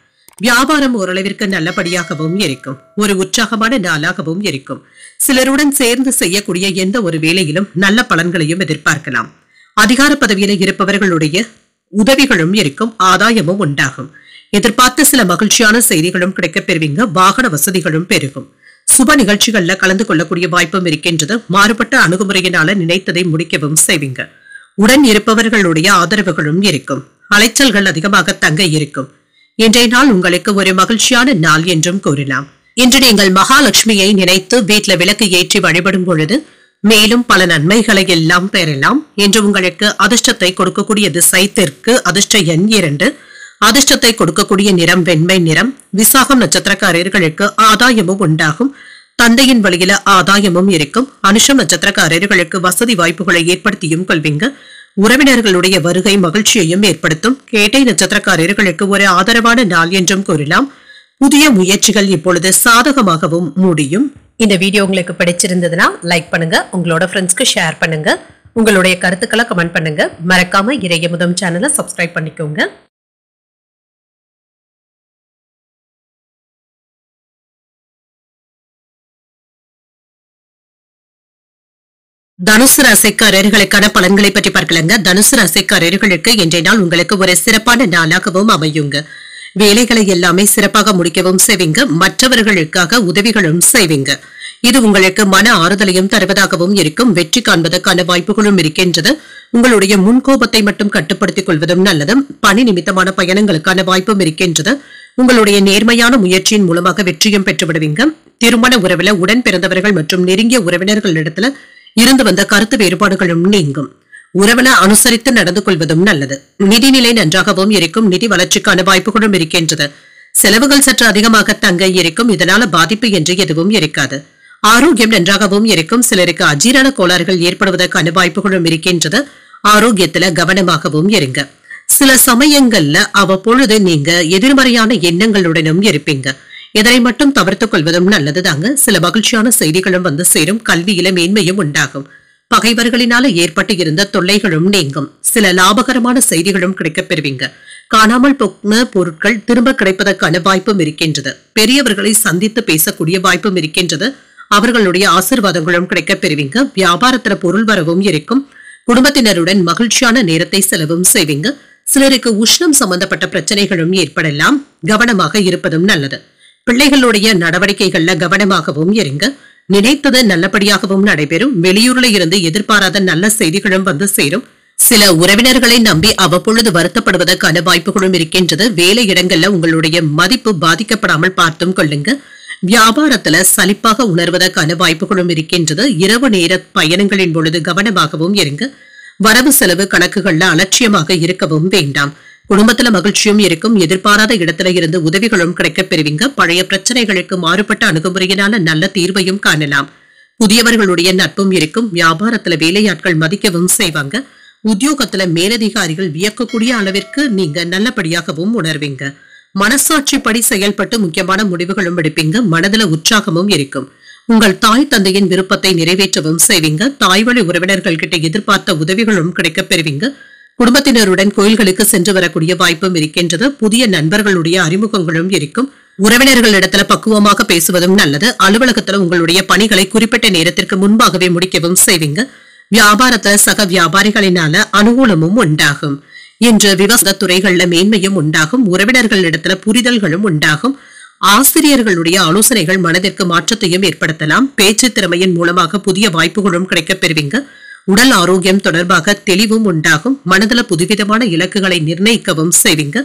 வியாபாரம் ஓரளவிற்கு நல்லபடியாகவும் இருக்கும். ஒரு உற்சாகமான நாளாகவும் இருக்கும். சிலருடன் சேர்ந்து செய்யக்கூடிய எந்த ஒரு வேலையிலும் நல்ல பலன்களையும் எதிர்பார்க்கலாம். அதிகார பதவியில இருப்பவர்களுடைய உதவிகளும் இருக்கும். ஆதாயமும் உண்டாகும். எதிர்பார்த்த சில மகிழ்ச்சியான செய்திகளும் கிடைக்கப் பெறுவீங்க. வாகன வசதிகளும் பெருகும். சுப நிகழ்ச்சிகள்ல கலந்து கொள்ளக்கூடிய வாய்ப்பும் இருக்கின்றது. மாறுபட்ட அணுகுமுறையினால நினைத்ததை முடிக்கவும் செய்வீங்க. உடன் இருப்பவர்களுடைய ஆதரவுகளும் இருக்கும். அலைச்சல்கள் அதிகமாக தங்க இருக்கும். இன்றைய நாள் உங்களுக்கு ஒரு மகிழ்ச்சியான நாள் என்றும் கூறலாம். இன்று நீங்கள் மகாலட்சுமியை நினைத்து வீட்டுல விளக்கு ஏற்றி வழிபடும் பொழுது மேலும் பல நன்மைகளை எல்லாம் பெறலாம். என்று உங்களுக்கு அதிர்ஷ்டத்தை கொடுக்கக்கூடிய திசை தெற்கு. அதிர்ஷ்ட எண் 2. அதிர்ஷ்டத்தை கொடுக்கக்கூடிய நிறம் வெண்மை நிறம். விசாகம் நட்சத்திரக்காரர்களுக்கு ஆதாயமும் உண்டாகும். தந்தையின் வழியில ஆதாயமும் இருக்கும். அனுஷம் நட்சத்திரக்காரர்களுக்கு வசதி வாய்ப்புகளை ஏற்படுத்தியும் கொள்வீங்க. உறவினர்களுடைய வருகை மகிழ்ச்சியையும் ஏற்படுத்தும். கேட்டை நட்சத்திரக்காரர்களுக்கு ஒரு ஆதரவான நாள் என்றும் கூறலாம். புதிய முயற்சிகள் இப்பொழுது சாதகமாகவும் முடியும்.
இந்த வீடியோ உங்களுக்கு பிடிச்சிருந்ததுன்னா லைக் பண்ணுங்க, உங்களோட ஃப்ரெண்ட்ஸ்க்கு ஷேர் பண்ணுங்க, உங்களுடைய கருத்துக்களை கமெண்ட் பண்ணுங்க. மறக்காம இறையமுதம் சேனலை சப்ஸ்கிரைப் பண்ணிக்கோங்க.
தனுசு ராசிக்காரர்களுக்கான பலன்களை பற்றி பார்க்கலாங்க. தனுசு ராசிக்காரர்களுக்கு இன்றைய நாள் உங்களுக்கு ஒரு சிறப்பான நாளாகவும் அமையுங்க. வேலைகளை எல்லாமே சிறப்பாக முடிக்கவும் செய்வீங்க. மற்றவர்களுக்காக உதவிகளும் செய்வீங்க. இது உங்களுக்கு மன ஆறுதலையும் தருவதாகவும் இருக்கும். வெற்றி காண்பதற்கான வாய்ப்புகளும் இருக்கின்றது. உங்களுடைய முன்கோபத்தை மட்டும் கட்டுப்படுத்திக் கொள்வதும் நல்லது. பணி நிமித்தமான பயணங்களுக்கான வாய்ப்பும் இருக்கின்றது. உங்களுடைய நேர்மையான முயற்சியின் மூலமாக வெற்றியும் பெற்றுவிடுவீங்க. திருமண உறவுல உடன் பிறந்தவர்கள் மற்றும் நெருங்கிய உறவினர்களிடத்துல இருந்து வந்த கருத்து வேறுபாடுகளும் நீங்கும். உறவின அனுசரித்து நடந்து கொள்வதும் நல்லது. நிதிநிலை நன்றாகவும் இருக்கும். நிதி வளர்ச்சிக்கான வாய்ப்புகளும் இருக்கின்றது. செலவுகள் சற்று அதிகமாக தங்க இருக்கும். இதனால பாதிப்பு என்று எதுவும் இருக்காது. ஆரோக்கியம் நன்றாகவும் இருக்கும். சிலருக்கு அஜீரண கோளாறுகள் ஏற்படுவதற்கான வாய்ப்புகளும் இருக்கின்றது. ஆரோக்கியத்துல கவனமாகவும் இருங்க. சில சமயங்கள்ல அவ்வப்பொழுது நீங்க எதிர்மறையான எண்ணங்களுடனும் இருப்பீங்க. இதனை மட்டும் தவிர்த்துக் கொள்வதும் நல்லதுதாங்க. சில மகிழ்ச்சியான செய்திகளும் வந்து சேரும். கல்வியில மேன்மையும் உண்டாகும். பகைவர்களினால ஏற்பட்டு இருந்த தொல்லைகளும் நீங்கும். சில லாபகரமான செய்திகளும் கிடைக்கப் பெறுவீங்க. காணாமல் போன பொருட்கள் திரும்ப கிடைப்பதற்கான வாய்ப்பும் இருக்கின்றது. பெரியவர்களை சந்தித்து பேசக்கூடிய வாய்ப்பும் இருக்கின்றது. அவர்களுடைய ஆசீர்வாதங்களும் கிடைக்கப் பெறுவீங்க. வியாபாரத்துல பொருள் வரவும் இருக்கும். குடும்பத்தினருடன் மகிழ்ச்சியான நேரத்தை செலவும் செய்வீங்க. சிலருக்கு உஷ்ணம் சம்பந்தப்பட்ட பிரச்சனைகளும் ஏற்படலாம். கவனமாக இருப்பதும் நல்லது. பிள்ளைகளுடைய நடவடிக்கைகள்ல கவனமாகவும் இருங்க. நினைத்தது நல்லபடியாகவும் நடைபெறும். வெளியூர்ல இருந்து எதிர்பாராத நல்ல செய்திகளும் வந்து சேரும். சில உறவினர்களை நம்பி அவ்வப்பொழுது வருத்தப்படுவதற்கான வாய்ப்புகளும் இருக்கின்றது. வேலை இடங்கள்ல உங்களுடைய மதிப்பு பாதிக்கப்படாமல் பார்த்தும் கொள்ளுங்க. வியாபாரத்துல சலிப்பாக உணர்வதற்கான வாய்ப்புகளும் இருக்கின்றது. இரவு நேர பயணங்களின் பொழுது கவனமாகவும் இருங்க. வரவு செலவு கணக்குகள்ல அலட்சியமாக இருக்கவும் வேண்டாம். குடும்பத்துல மகிழ்ச்சியும் இருக்கும். எதிர்பாராத இடத்துல இருந்து உதவிகளும் கிடைக்கப் பெறுவீங்க. பழைய பிரச்சனைகளுக்கு மாறுபட்ட அணுகுமுறையினால நல்ல தீர்வையும் காணலாம். புதியவர்களுடைய நட்பும் இருக்கும். வியாபாரத்துல வேலையாட்கள் மதிக்கவும் செய்வாங்க. உத்தியோகத்துல மேலதிகாரிகள் வியக்கக்கூடிய அளவிற்கு நீங்க நல்லபடியாகவும் உணர்வீங்க. மனசாட்சிப்படி செயல்பட்டு முக்கியமான முடிவுகளும் எடுப்பீங்க. மனதுல உற்சாகமும் இருக்கும். உங்கள் தாய் தந்தையின் விருப்பத்தை நிறைவேற்றவும் செய்வீங்க. தாய்வழி உறவினர்கள் கிட்ட எதிர்பார்த்த உதவிகளும் கிடைக்கப் பெறுவீங்க. குடும்பத்தினருடன் கோயில்களுக்கு சென்று வரக்கூடிய வாய்ப்பும் இருக்கின்றது. புதிய நண்பர்களுடைய அறிமுகங்களும் இருக்கும். உறவினர்களிடத்துல பக்குவமாக பேசுவதும் நல்லது. அலுவலகத்துல உங்களுடைய பணிகளை குறிப்பிட்ட நேரத்திற்கு முன்பாகவே முடிக்கவும் செய்வீங்க. வியாபாரத்துல சக வியாபாரிகளினால அனுகூலமும் உண்டாகும். இன்று விவசாய துறைகள்ல மேன்மையும் உண்டாகும். உறவினர்களிடத்துல புரிதல்களும் உண்டாகும். ஆசிரியர்களுடைய ஆலோசனைகள் மனதிற்கு மாற்றத்தையும் ஏற்படுத்தலாம். பேச்சு திறமையின் மூலமாக புதிய வாய்ப்புகளும் கிடைக்கப் பெறுவீங்க. உடல் ஆரோக்கியம் தொடர்பாக தெளிவும் உண்டாகும். மனதில புதுவிதமான இலக்குகளை நிர்ணயிக்கவும் செய்வீங்க.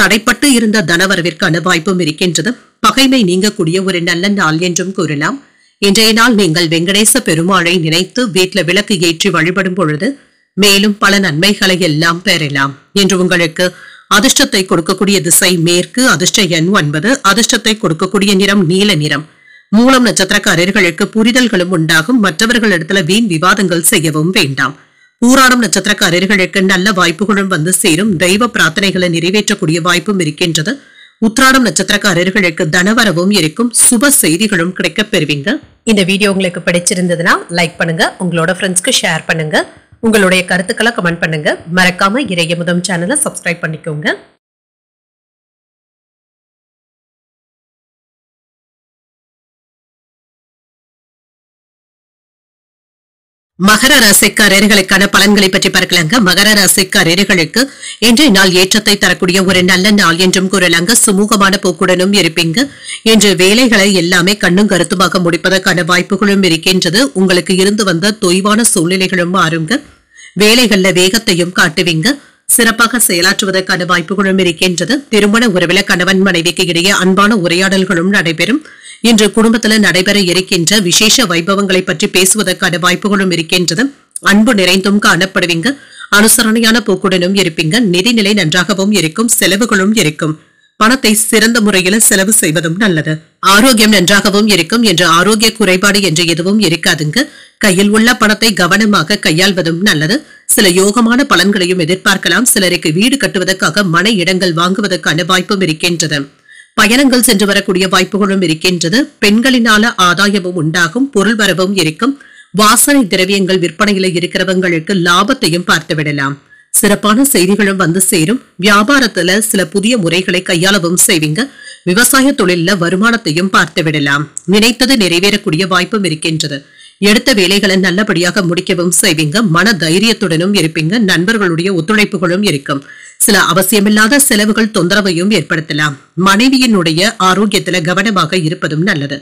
தடைப்பட்டு இருந்த தனவரவிற்கான வாய்ப்பும் இருக்கின்றது. பகைமை நீங்கக்கூடிய ஒரு நல்ல நாள் என்றும் கூறலாம். இன்றைய நாள் நீங்கள் வெங்கடேச பெருமாளை நினைத்து வீட்டுல விளக்கு ஏற்றி வழிபடும் பொழுது மேலும் பல நன்மைகளை எல்லாம் பெறலாம். என்று உங்களுக்கு அதிர்ஷ்டத்தை கொடுக்கக்கூடிய திசை மேற்கு. அதிர்ஷ்ட எண் 9. அதிர்ஷ்டத்தை கொடுக்கக்கூடிய நிறம் நீல நிறம். மூலம் நட்சத்திரக்காரர்களுக்கு புரிதல்களும் உண்டாகும். மற்றவர்களிடத்துல வீண் விவாதங்கள் செய்யவும் வேண்டாம். பூராடம் நட்சத்திரக்காரர்களுக்கு நல்ல வாய்ப்புகளும் வந்து சேரும். தெய்வ பிரார்த்தனைகளை நிறைவேற்றக்கூடிய வாய்ப்பும் இருக்கின்றது. உத்திராடம் நட்சத்திரக்காரர்களுக்கு தனவரவும் இருக்கும். சுப செய்திகளும் கிடைக்கப் பெறுவீங்க.
இந்த வீடியோ உங்களுக்கு பிடிச்சிருந்ததுன்னா லைக் பண்ணுங்க. உங்களோட ஃப்ரெண்ட்ஸ்க்கு ஷேர் பண்ணுங்க. உங்களுடைய கருத்துக்களை கமெண்ட் பண்ணுங்க. மறக்காம இறையமுதம் சேனலை சப்ஸ்கிரைப் பண்ணிக்கோங்க.
மகர ராசிக்காரர்களுக்கான பலன்களை பற்றி பார்க்கலாங்க. மகர ராசிக்காரர்களுக்கு இன்றைய நாள் ஏற்றத்தை தரக்கூடிய ஒரு நல்ல நாள் என்றும் கூறலாங்க. சுமூகமான போக்குடனும் இருப்பீங்க. இன்று வேலைகளை எல்லாமே கண்ணும் கருத்துமாக முடிப்பதற்கான வாய்ப்புகளும் இருக்கின்றது. உங்களுக்கு இருந்து வந்த தொய்வான சூழ்நிலைகளும் மாறுங்க. வேலைகள்ல வேகத்தையும் காட்டுவீங்க. சிறப்பாக செயலாற்றுவதற்கான வாய்ப்புகளும் இருக்கின்றது. திருமண உறவில கணவன் மனைவிக்கு இடையே அன்பான உரையாடல்களும் நடைபெறும். இன்று குடும்பத்தில் நடைபெற இருக்கின்ற விசேஷ வைபவங்களை பற்றி பேசுவதற்கான வாய்ப்புகளும் இருக்கின்றது. அன்பு நிறைந்தும் காணப்படுவீங்க. அனுசரணையான போக்குடனும் இருப்பீங்க. நிதிநிலை நன்றாகவும் இருக்கும். செலவுகளும் இருக்கும். பணத்தை சிறந்த முறையில் செலவு செய்வதும் நல்லது. ஆரோக்கியம் நன்றாகவும் இருக்கும். என்று ஆரோக்கிய குறைபாடு என்று எதுவும் இருக்காதுங்க. கையில் உள்ள பணத்தை கவனமாக கையாள்வதும் நல்லது. சில யோகமான பலன்களையும் எதிர்பார்க்கலாம். சிலருக்கு வீடு கட்டுவதற்காக மனை இடங்கள் வாங்குவதற்கான வாய்ப்பும் இருக்கின்றது. பயணங்கள் சென்று வரக்கூடிய வாய்ப்புகளும் இருக்கின்றது. பெண்களினால ஆதாயமும் உண்டாகும். பொருள் வரவும் இருக்கும். வாசனை திரவியங்கள் விற்பனையில இருக்கிறவங்களுக்கு லாபத்தையும் பார்த்து விடலாம். சிறப்பான செய்திகளும் வந்து சேரும். வியாபாரத்துல சில புதிய முறைகளை கையாளவும் செய்வீங்க. விவசாய தொழில வருமானத்தையும் பார்த்து விடலாம். நினைத்தது நிறைவேறக்கூடிய வாய்ப்பும் இருக்கின்றது. எடுத்த வேலைகளை நல்லபடியாக முடிக்கவும் செய்வீங்க. மன தைரியத்துடனும் இருப்பீங்க. நண்பர்களுடைய ஒத்துழைப்புகளும் இருக்கும். சில அவசியமில்லாத செலவுகள் தொந்தரவையும் ஏற்படுத்தலாம். மனைவியினுடைய ஆரோக்கியத்துல கவனமாக இருப்பதும் நல்லது.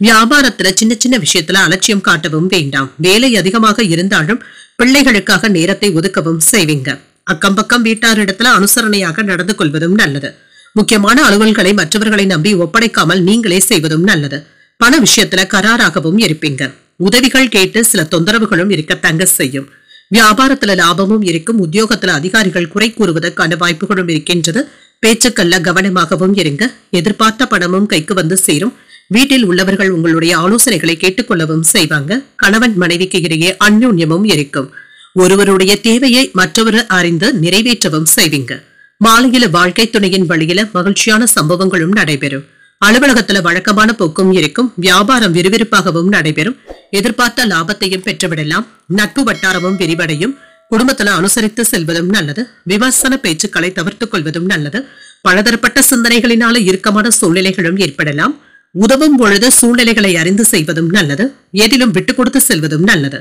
வியாபாரத்துல சின்ன சின்ன விஷயத்துல அலட்சியம் காட்டவும் வேண்டாம். வேலை அதிகமாக இருந்தாலும் பிள்ளைகளுக்காக நேரத்தை ஒதுக்கவும் செய்வீங்க. அக்கம் பக்கம் வீட்டாரிடத்துல அனுசரணையாக நடந்து கொள்வதும் நல்லது. முக்கியமான அலுவல்களை மற்றவர்களை நம்பி ஒப்படைக்காமல் நீங்களே செய்வதும் நல்லது. பண விஷயத்துல கராராகவும் இருப்பீங்க. உதவிகள் கேட்டு சில தொந்தரவுகளும் இருக்கத்தாங்க செய்யும். வியாபாரத்துல லாபமும் இருக்கும். உத்தியோகத்துல அதிகாரிகள் குறை கூறுவதற்கான வாய்ப்புகளும் இருக்கின்றது. பேச்சுக்கள்ல கவனமாகவும் இருங்க. எதிர்பார்த்த பணமும் கைக்கு வந்து சேரும். வீட்டில் உள்ளவர்கள் உங்களுடைய ஆலோசனைகளை கேட்டுக்கொள்ளவும் செய்வாங்க. கணவன் மனைவிக்கு இடையே அந்யோன்யமும் இருக்கும். ஒருவருடைய தேவையை மற்றவர் அறிந்து நிறைவேற்றவும் செய்வீங்க. மாலையில வாழ்க்கை துணையின் வழியில மகிழ்ச்சியான சம்பவங்களும் நடைபெறும். அலுவலகத்துல வழக்கமான போக்கும் இருக்கும். வியாபாரம் விறுவிறுப்பாகவும் நடைபெறும். எதிர்பார்த்த லாபத்தையும் பெற்றுவிடலாம். நட்பு வட்டாரமும் விரிவடையும். குடும்பத்துல அனுசரித்து செல்வதும் நல்லது. விமர்சன பேச்சுக்களை தவிர்த்துக் கொள்வதும் நல்லது. பலதரப்பட்ட சிந்தனைகளினால இறுக்கமான சூழ்நிலைகளும் ஏற்படலாம். உதவும் பொழுது சூழ்நிலைகளை அறிந்து செய்வதும் நல்லது. எதிலும் விட்டுக் கொடுத்து செல்வதும் நல்லது.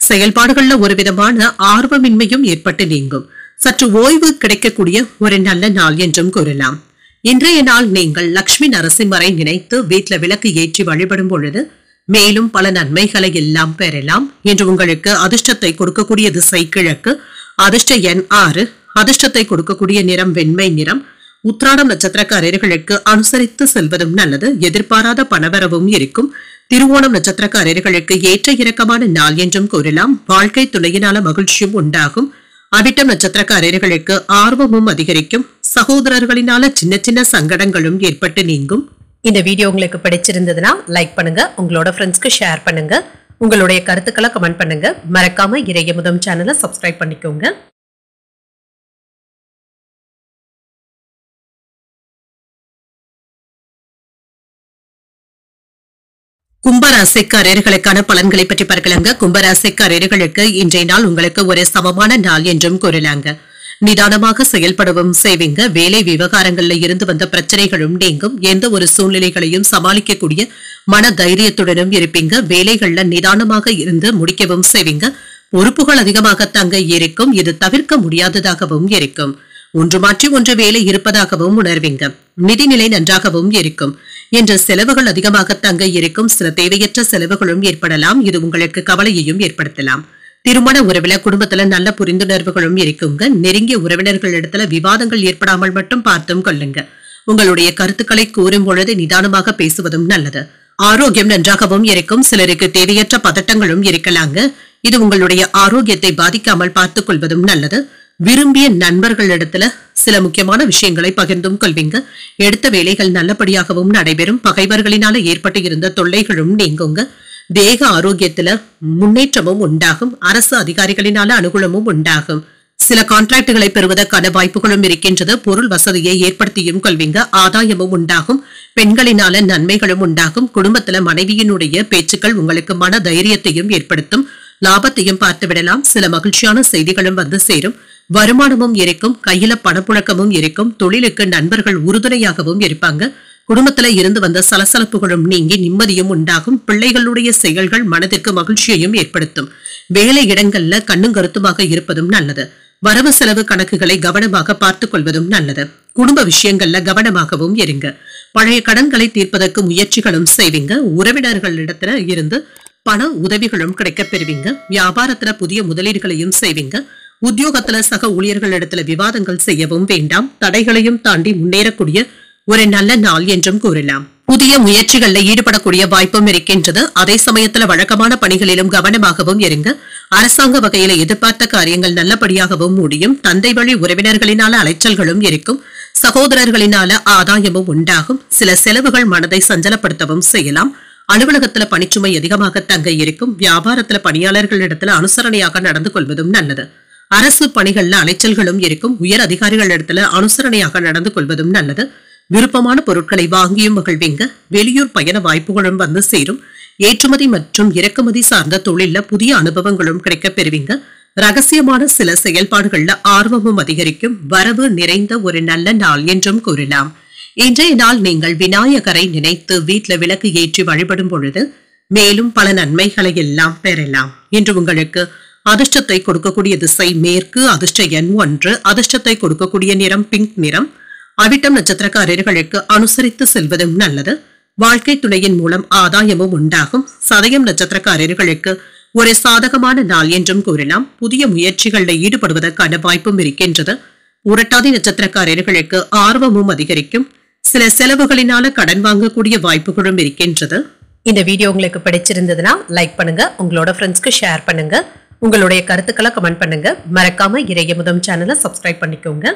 செயல்பாடுகள்ல ஒரு விதமான ஆர்வமின்மையும் ஏற்பட்டு நீங்கும். சற்று ஓய்வு கிடைக்கக்கூடிய ஒரு நல்ல நாள் என்றும் கூறலாம். இன்றைய நாள் நீங்கள் லட்சுமி நரசிம்மரை நினைத்து வீட்டுல விளக்கு ஏற்றி வழிபடும் பொழுது மேலும் பல நன்மைகளை எல்லாம் பெறலாம். என்று உங்களுக்கு அதிர்ஷ்டத்தை கொடுக்கக்கூடிய திசை கிழக்கு. அதிர்ஷ்ட எண் 6. அதிர்ஷ்டத்தை கொடுக்கக்கூடிய நிறம் வெண்மை நிறம். உத்திராடம் நட்சத்திரக்காரர்களுக்கு அனுசரித்து செல்வதும் நல்லது. எதிர்பாராத பணவரவும் இருக்கும். திருவோணம் நட்சத்திரக்காரர்களுக்கு ஏற்ற இறக்கமான நாள் என்றும் கூறலாம். வாழ்க்கை துணையினால மகிழ்ச்சியும் உண்டாகும். அவிட்டம் நட்சத்திரக்காரர்களுக்கு ஆர்வமும் அதிகரிக்கும். சகோதரர்களினால சின்ன சின்ன சங்கடங்களும் ஏற்பட்டு நீங்கும்.
இந்த வீடியோ உங்களுக்கு பிடிச்சிருந்ததுன்னா லைக் பண்ணுங்க, உங்களோட ஃப்ரெண்ட்ஸ்க்கு ஷேர் பண்ணுங்க, உங்களுடைய கருத்துக்களை கமெண்ட் பண்ணுங்க. மறக்காம இறையமுதம் சேனலை சப்ஸ்கிரைப் பண்ணிக்கோங்க.
கும்பராசிக்காரர்களுக்கான பலன்களை பற்றி பார்க்கலாங்க. கும்பராசிக்காரர்களுக்கு இன்றைய நாள் உங்களுக்கு ஒரு சமமான நாள் என்றும் கூறலாங்க. நிதானமாக செயல்படவும் செய்வீங்க. வேலை விவகாரங்கள்ல இருந்து வந்த பிரச்சனைகளும் நீங்கும். எந்த ஒரு சூழ்நிலைகளையும் சமாளிக்கக்கூடிய மன தைரியத்துடனும் இருப்பீங்க. வேலைகள்ல நிதானமாக இருந்து முடிக்கவும் செய்வீங்க. பொறுப்புகள் அதிகமாக தங்க இருக்கும். இது தவிர்க்க முடியாததாகவும் இருக்கும். ஒன்று மாற்றி ஒன்று வேலை இருப்பதாகவும் உணர்வீங்க. நிதிநிலை நன்றாகவும் இருக்கும். என்ற செலவுகள் அதிகமாக தங்க இருக்கும். சில தேவையற்ற செலவுகளும் ஏற்படலாம். இது உங்களுக்கு கவலையையும் ஏற்படுத்தலாம். திருமண உறவுல குடும்பத்துல நல்ல புரிந்துணர்வுகளும் இருக்குங்க. நெருங்கிய உறவினர்களிடத்துல விவாதங்கள் ஏற்படாமல் மட்டும் பார்த்தும் கொள்ளுங்க. உங்களுடைய கருத்துக்களை கூறும் பொழுது நிதானமாக பேசுவதும் நல்லது. ஆரோக்கியம் நன்றாகவும் இருக்கும். சிலருக்கு தேவையற்ற பதட்டங்களும் இருக்கலாங்க. இது உங்களுடைய ஆரோக்கியத்தை பாதிக்காமல் பார்த்துக் கொள்வதும் நல்லது. விரும்பிய நண்பர்களிடத்துல சில முக்கியமான விஷயங்களை பகிர்ந்தும் கொள்வீங்க. எடுத்த வேலைகள் நல்லபடியாகவும் நடைபெறும். பகைவர்களினால ஏற்பட்டு இருந்த தொல்லைகளும் நீங்குங்க. தேக ஆரோக்கியத்துல முன்னேற்றமும் உண்டாகும். அரசு அதிகாரிகளினால அனுகூலமும் உண்டாகும். சில கான்ட்ராக்டுகளை பெறுவதற்கான வாய்ப்புகளும் இருக்கின்றது. பொருள் வசதியை ஏற்படுத்தியும் கொள்வீங்க. ஆதாயமும் உண்டாகும். பெண்களினால நன்மைகளும் உண்டாகும். குடும்பத்துல மனைவியினுடைய பேச்சுக்கள் உங்களுக்கு மன தைரியத்தையும் ஏற்படுத்தும். லாபத்தையும் பார்த்து விடலாம். சில மகிழ்ச்சியான செய்திகளும் வந்து சேரும். வருமானமும் இருக்கும். கையில பணப்புழக்கமும் இருக்கும். தொழிலுக்கு நண்பர்கள் உறுதுணையாகவும் இருப்பாங்க. குடும்பத்துல இருந்து வந்த சலசலப்புகளும் நீங்கி நிம்மதியும் உண்டாகும். பிள்ளைகளுடைய செயல்கள் மனதிற்கு மகிழ்ச்சியையும் ஏற்படுத்தும். வேலை இடங்கள்ல கண்ணும் கருத்துமாக இருப்பதும் நல்லது. வரவு செலவு கணக்குகளை கவனமாக பார்த்துக் கொள்வதும் நல்லது. குடும்ப விஷயங்கள்ல கவனமாகவும் இருங்க. பழைய கடன்களை தீர்ப்பதற்கு முயற்சிகளும் செய்வீங்க. உறவினர்களிடத்துல இருந்து பண உதவிகளும் கிடைக்கப் பெறுவீங்க. வியாபாரத்துல புதிய முதலீடுகளையும் செய்வீங்க. உத்தியோகத்துல சக ஊழியர்களிடத்துல விவாதங்கள் செய்யவும் வேண்டாம். தடைகளையும் தாண்டி முன்னேறக்கூடிய ஒரு நல்ல நாள் என்றும் கூறலாம். புதிய முயற்சிகள்ல ஈடுபடக்கூடிய வாய்ப்பும் இருக்கின்றது. அதே சமயத்துல வழக்கமான பணிகளிலும் கவனமாகவும் இருங்க. அரசாங்க வகையில எதிர்பார்த்த காரியங்கள் நல்லபடியாகவும் முடியும். தந்தை வழி உறவினர்களினால அலைச்சல்களும் இருக்கும். சகோதரர்களினால ஆதாயமும் உண்டாகும். சில செலவுகள் மனதை சஞ்சலப்படுத்தவும் செய்யலாம். அலுவலகத்துல பணிச்சுமை அதிகமாக தங்க இருக்கும். வியாபாரத்துல பணியாளர்களிடத்துல அனுசரணையாக நடந்து கொள்வதும் நல்லது. அரசு பணிகள்ல அலைச்சல்களும் இருக்கும். உயர் அதிகாரிகளிடத்துல அனுசரணையாக நடந்து கொள்வதும் நல்லது. விருப்பமான பொருட்களை வாங்கியும் மகிழ்வீங்க. வெளியூர் பயண வாய்ப்புகளும் வந்து சேரும். ஏற்றுமதி மற்றும் இறக்குமதி சார்ந்த தொழில புதிய அனுபவங்களும் கிடைக்கப் பெறுவீங்க. ரகசியமான சில செயல்பாடுகள்ல ஆர்வமும் அதிகரிக்கும். வரவு நிறைந்த ஒரு நல்ல நாள் என்றும் கூறலாம். இன்றைய நாள் நீங்கள் விநாயகரை நினைத்து வீட்டுல விளக்கு ஏற்றி வழிபடும் பொழுது மேலும் பல நன்மைகளை எல்லாம் பெறலாம். இன்று உங்களுக்கு அதிர்ஷ்டத்தை கொடுக்கக்கூடிய திசை மேற்கு. அதிர்ஷ்ட எண் 1. அதிர்ஷ்டத்தை கொடுக்கக்கூடிய நிறம் பிங்க் நிறம். அவிட்டம் நட்சத்திரக்காரர்களுக்கு அனுசரித்து செல்வதும் நல்லது. வாழ்க்கை துணையின் மூலம் ஆதாயமும் உண்டாகும். சதயம் நட்சத்திரக்காரர்களுக்கு ஒரு சாதகமான நாள் என்றும் கூறலாம். புதிய முயற்சிகளில் ஈடுபடுவதற்கான வாய்ப்பும் இருக்கின்றது. உரட்டாதி நட்சத்திரக்காரர்களுக்கு ஆர்வமும் அதிகரிக்கும். சில செலவுகளினால கடன் வாங்கக்கூடிய வாய்ப்புகளும் இருக்கின்றது.
இந்த வீடியோ உங்களுக்கு பிடிச்சிருந்ததுன்னா லைக் பண்ணுங்க, உங்களோட ஃப்ரெண்ட்ஸ்க்கு ஷேர் பண்ணுங்க, உங்களுடைய கருத்துக்களை கமெண்ட் பண்ணுங்க. மறக்காம இறையமுதம் சேனலை சப்ஸ்கிரைப் பண்ணிக்கோங்க.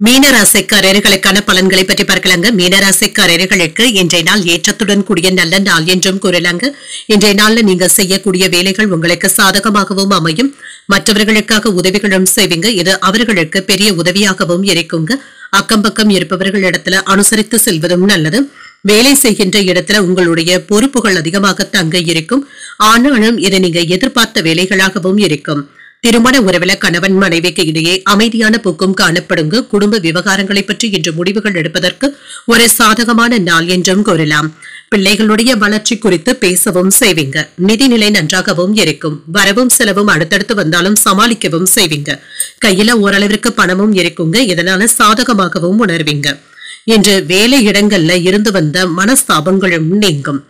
மீனராசிக்காரர்களுக்கான பலன்களை பற்றி பார்க்கலாங்க. மீனராசிக்காரர்களுக்கு இன்றைய நாள் ஏற்றத்துடன் கூடிய நல்ல நாள் என்றும் கூறலாங்க. இன்றைய நாள்ல நீங்க செய்யக்கூடிய வேலைகள் உங்களுக்கு சாதகமாகவும் அமையும். மற்றவர்களுக்காக உதவிகளும் செய்வீங்க. இது அவர்களுக்கு பெரிய உதவியாகவும் இருக்குங்க. அக்கம் பக்கம் இருப்பவர்களிடத்துல அனுசரித்து செல்வதும் நல்லது. வேலை செய்கின்ற இடத்துல உங்களுடைய பொறுப்புகள் அதிகமாக தங்க இருக்கும். ஆனாலும் இது நீங்க எதிர்பார்த்த வேலைகளாகவும் இருக்கும். திருமண உறவுல கணவன் மனைவிக்கு இடையே அமைதியான போக்கும் காணப்படுங்க. குடும்ப விவகாரங்களை பற்றி இன்று முடிவுகள் எடுப்பதற்கு ஒரு சாதகமான நாள் என்றும் கூறலாம். பிள்ளைகளுடைய வளர்ச்சி குறித்து பேசவும் செய்வீங்க. நிதிநிலை நன்றாகவும் இருக்கும். வரவும் செலவும் அடுத்தடுத்து வந்தாலும் சமாளிக்கவும் செய்வீங்க. கையில ஓரளவிற்கு பணமும் இருக்குங்க. இதனால சாதகமாகவும் உணர்வீங்க. இன்று வேலை இடங்கள்ல இருந்து வந்த மனஸ்தாபங்களும் நீங்கும்.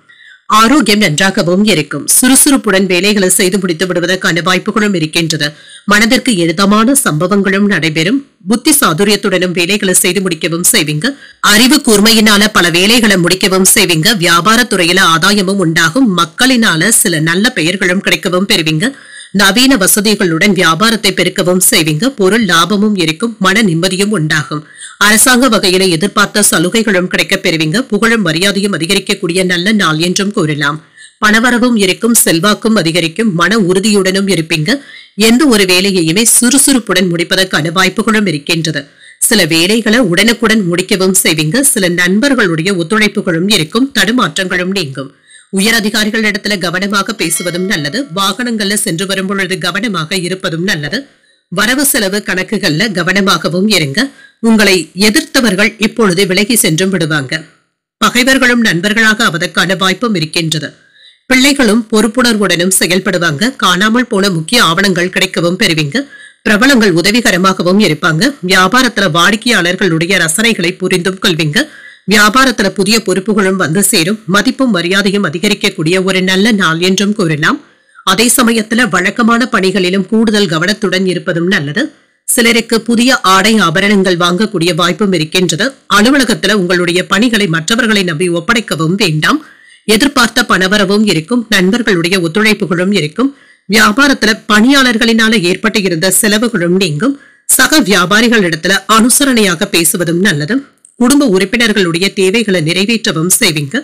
ஆரோக்கியம் நன்றாகவும் இருக்கும். சுறுசுறுப்புடன் வேலைகளை செய்து முடித்து விடுவதற்கான வாய்ப்புகளும் இருக்கின்றது. மனதிற்கு எளிதமான சம்பவங்களும் நடைபெறும். புத்தி சாதுரியத்துடனும் வேலைகளை செய்து முடிக்கவும் செய்வீங்க. அறிவு கூர்மையினால பல வேலைகளை முடிக்கவும் செய்வீங்க. வியாபாரத்துறையில ஆதாயமும் உண்டாகும். மக்களினால சில நல்ல பெயர்களும் கிடைக்கவும் பெறுவீங்க. நவீன வசதிகளுடன் வியாபாரத்தை பெருக்கவும் செய்வீங்க. பொருள் லாபமும் இருக்கும். மன நிம்மதியும் உண்டாகும். அரசாங்க வகையில எதிர்பார்த்த சலுகைகளும் கிடைக்கப் பெறுவீங்க. புகழும் மரியாதையும் அதிகரிக்கக்கூடிய நல்ல நாள் என்றும் கூறலாம். பணவரவும் இருக்கும். செல்வாக்கும் அதிகரிக்கும். மன உறுதியுடனும் இருப்பீங்க. எந்த ஒரு வேலையையுமே சுறுசுறுப்புடன் முடிப்பதற்கான வாய்ப்புகளும் இருக்கின்றது. சில வேலைகளை உடனுக்குடன் முடிக்கவும் செய்வீங்க. சில நண்பர்களுடைய ஒத்துழைப்புகளும் இருக்கும். தடுமாற்றங்களும் நீங்கும். உயர் அதிகாரிகளிடத்துல கவனமாக பேசுவதும் நல்லது. வாகனங்கள்ல சென்று வரும் பொழுது கவனமாக இருப்பதும் நல்லது. வரவு செலவு கணக்குகள்ல கவனமாகவும் இருங்க. உங்களை எதிர்த்தவர்கள் இப்பொழுது விலகி சென்றும் விடுவாங்க. பகைவர்களும் நண்பர்களாக அவதற்கான வாய்ப்பும் இருக்கின்றது. பிள்ளைகளும் பொறுப்புணர்வுடனும் செயல்படுவாங்க. காணாமல் போன முக்கிய ஆவணங்கள் கிடைக்கவும் பெறுவீங்க. பிரபலங்கள் உதவிகரமாகவும் இருப்பாங்க. வியாபாரத்துல வாடிக்கையாளர்களுடைய ரசனைகளை புரிந்தும் கொள்வீங்க. வியாபாரத்துல புதிய பொறுப்புகளும் வந்து சேரும். மதிப்பும் மரியாதையும் அதிகரிக்கக்கூடிய ஒரு நல்ல நாள் என்றும் கூறலாம். அதே சமயத்துல வழக்கமான பணிகளிலும் கூடுதல் கவனத்துடன் இருப்பதும் நல்லது. சிலருக்கு புதிய ஆடை ஆபரணங்கள் வாங்கக்கூடிய வாய்ப்பும் இருக்கின்றது. அலுவலகத்துல உங்களுடைய பணிகளை மற்றவர்களை நம்பி ஒப்படைக்கவும் வேண்டாம். எதிர்பார்த்த பணவரவும் இருக்கும். நண்பர்களுடைய ஒத்துழைப்புகளும் இருக்கும். வியாபாரத்துல பணியாளர்களினால ஏற்பட்டு இருந்த செலவுகளும் நீங்கும். சக வியாபாரிகளிடத்துல அனுசரணையாக பேசுவதும் நல்லது. குடும்ப உறுப்பினர்களுடைய தேவைகளை நிறைவேற்றவும் செய்வீங்க.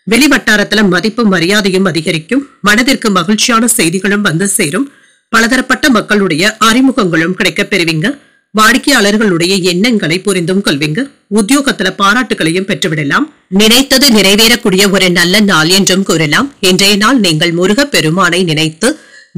வெளிவட்டாரத்துல மதிப்பும் மரியாதையும் அதிகரிக்கும். மனதிற்கு மகிழ்ச்சியான செய்திகளும் வந்து சேரும். பலதரப்பட்ட மக்களுடைய அறிமுகங்களும் கிடைக்கப் பெறுவீங்க. வாடிக்கையாளர்களுடைய எண்ணங்களை புரிந்தும் கொள்வீங்க. உத்தியோகத்துல பாராட்டுகளையும் பெற்றுவிடலாம். நினைத்தது நிறைவேறக்கூடிய ஒரு நல்ல நாள் என்றும் கூறலாம். இன்றைய நாள் நீங்கள் முருகப் பெருமானை நினைத்து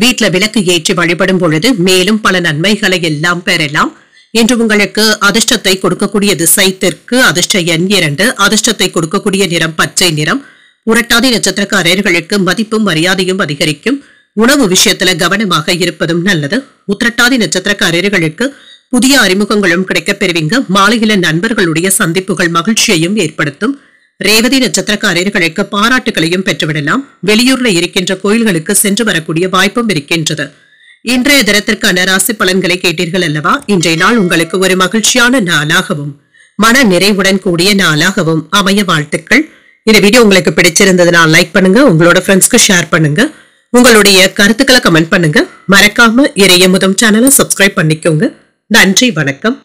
வீட்டுல விளக்கு ஏற்றி வழிபடும் பொழுது மேலும் பல நன்மைகளை எல்லாம் பெறலாம். இன்று உங்களுக்கு அதிர்ஷ்டத்தை கொடுக்கக்கூடிய திசை தெற்கு. அதிர்ஷ்ட எண் 2. அதிர்ஷ்டத்தை கொடுக்கக்கூடிய நிறம் பச்சை நிறம். புரட்டாதி நட்சத்திரக்காரர்களுக்கு மதிப்பும் மரியாதையும் அதிகரிக்கும். உணவு விஷயத்துல கவனமாக இருப்பதும் நல்லது. உத்திரட்டாதி நட்சத்திரக்காரர்களுக்கு புதிய அறிமுகங்களும் கிடைக்கப் பெறுவீங்க. மாலையில நண்பர்களுடைய சந்திப்புகள் மகிழ்ச்சியையும் ஏற்படுத்தும். ரேவதி நட்சத்திரக்காரர்களுக்கு பாராட்டுகளையும் பெற்றுவிடலாம். வெளியூர்ல இருக்கின்ற கோயில்களுக்கு சென்று வரக்கூடிய வாய்ப்பும் இருக்கின்றது. இன்றைய தினத்திற்கான ராசி பலன்களை கேட்டீர்கள் அல்லவா? இன்றைய நாள் உங்களுக்கு ஒரு மகிழ்ச்சியான நாளாகவும் மன நிறைவுடன் கூடிய நாளாகவும் அமைய வாழ்த்துக்கள். இந்த வீடியோ உங்களுக்கு பிடிச்சிருந்ததுன்னா லைக் பண்ணுங்க. உங்களோட ஃப்ரெண்ட்ஸ்க்கு ஷேர் பண்ணுங்க. உங்களுடைய கருத்துக்களை கமெண்ட் பண்ணுங்க. மறக்காம இறையமுதம் சேனலை சப்ஸ்கிரைப் பண்ணிக்கோங்க. நன்றி, வணக்கம்.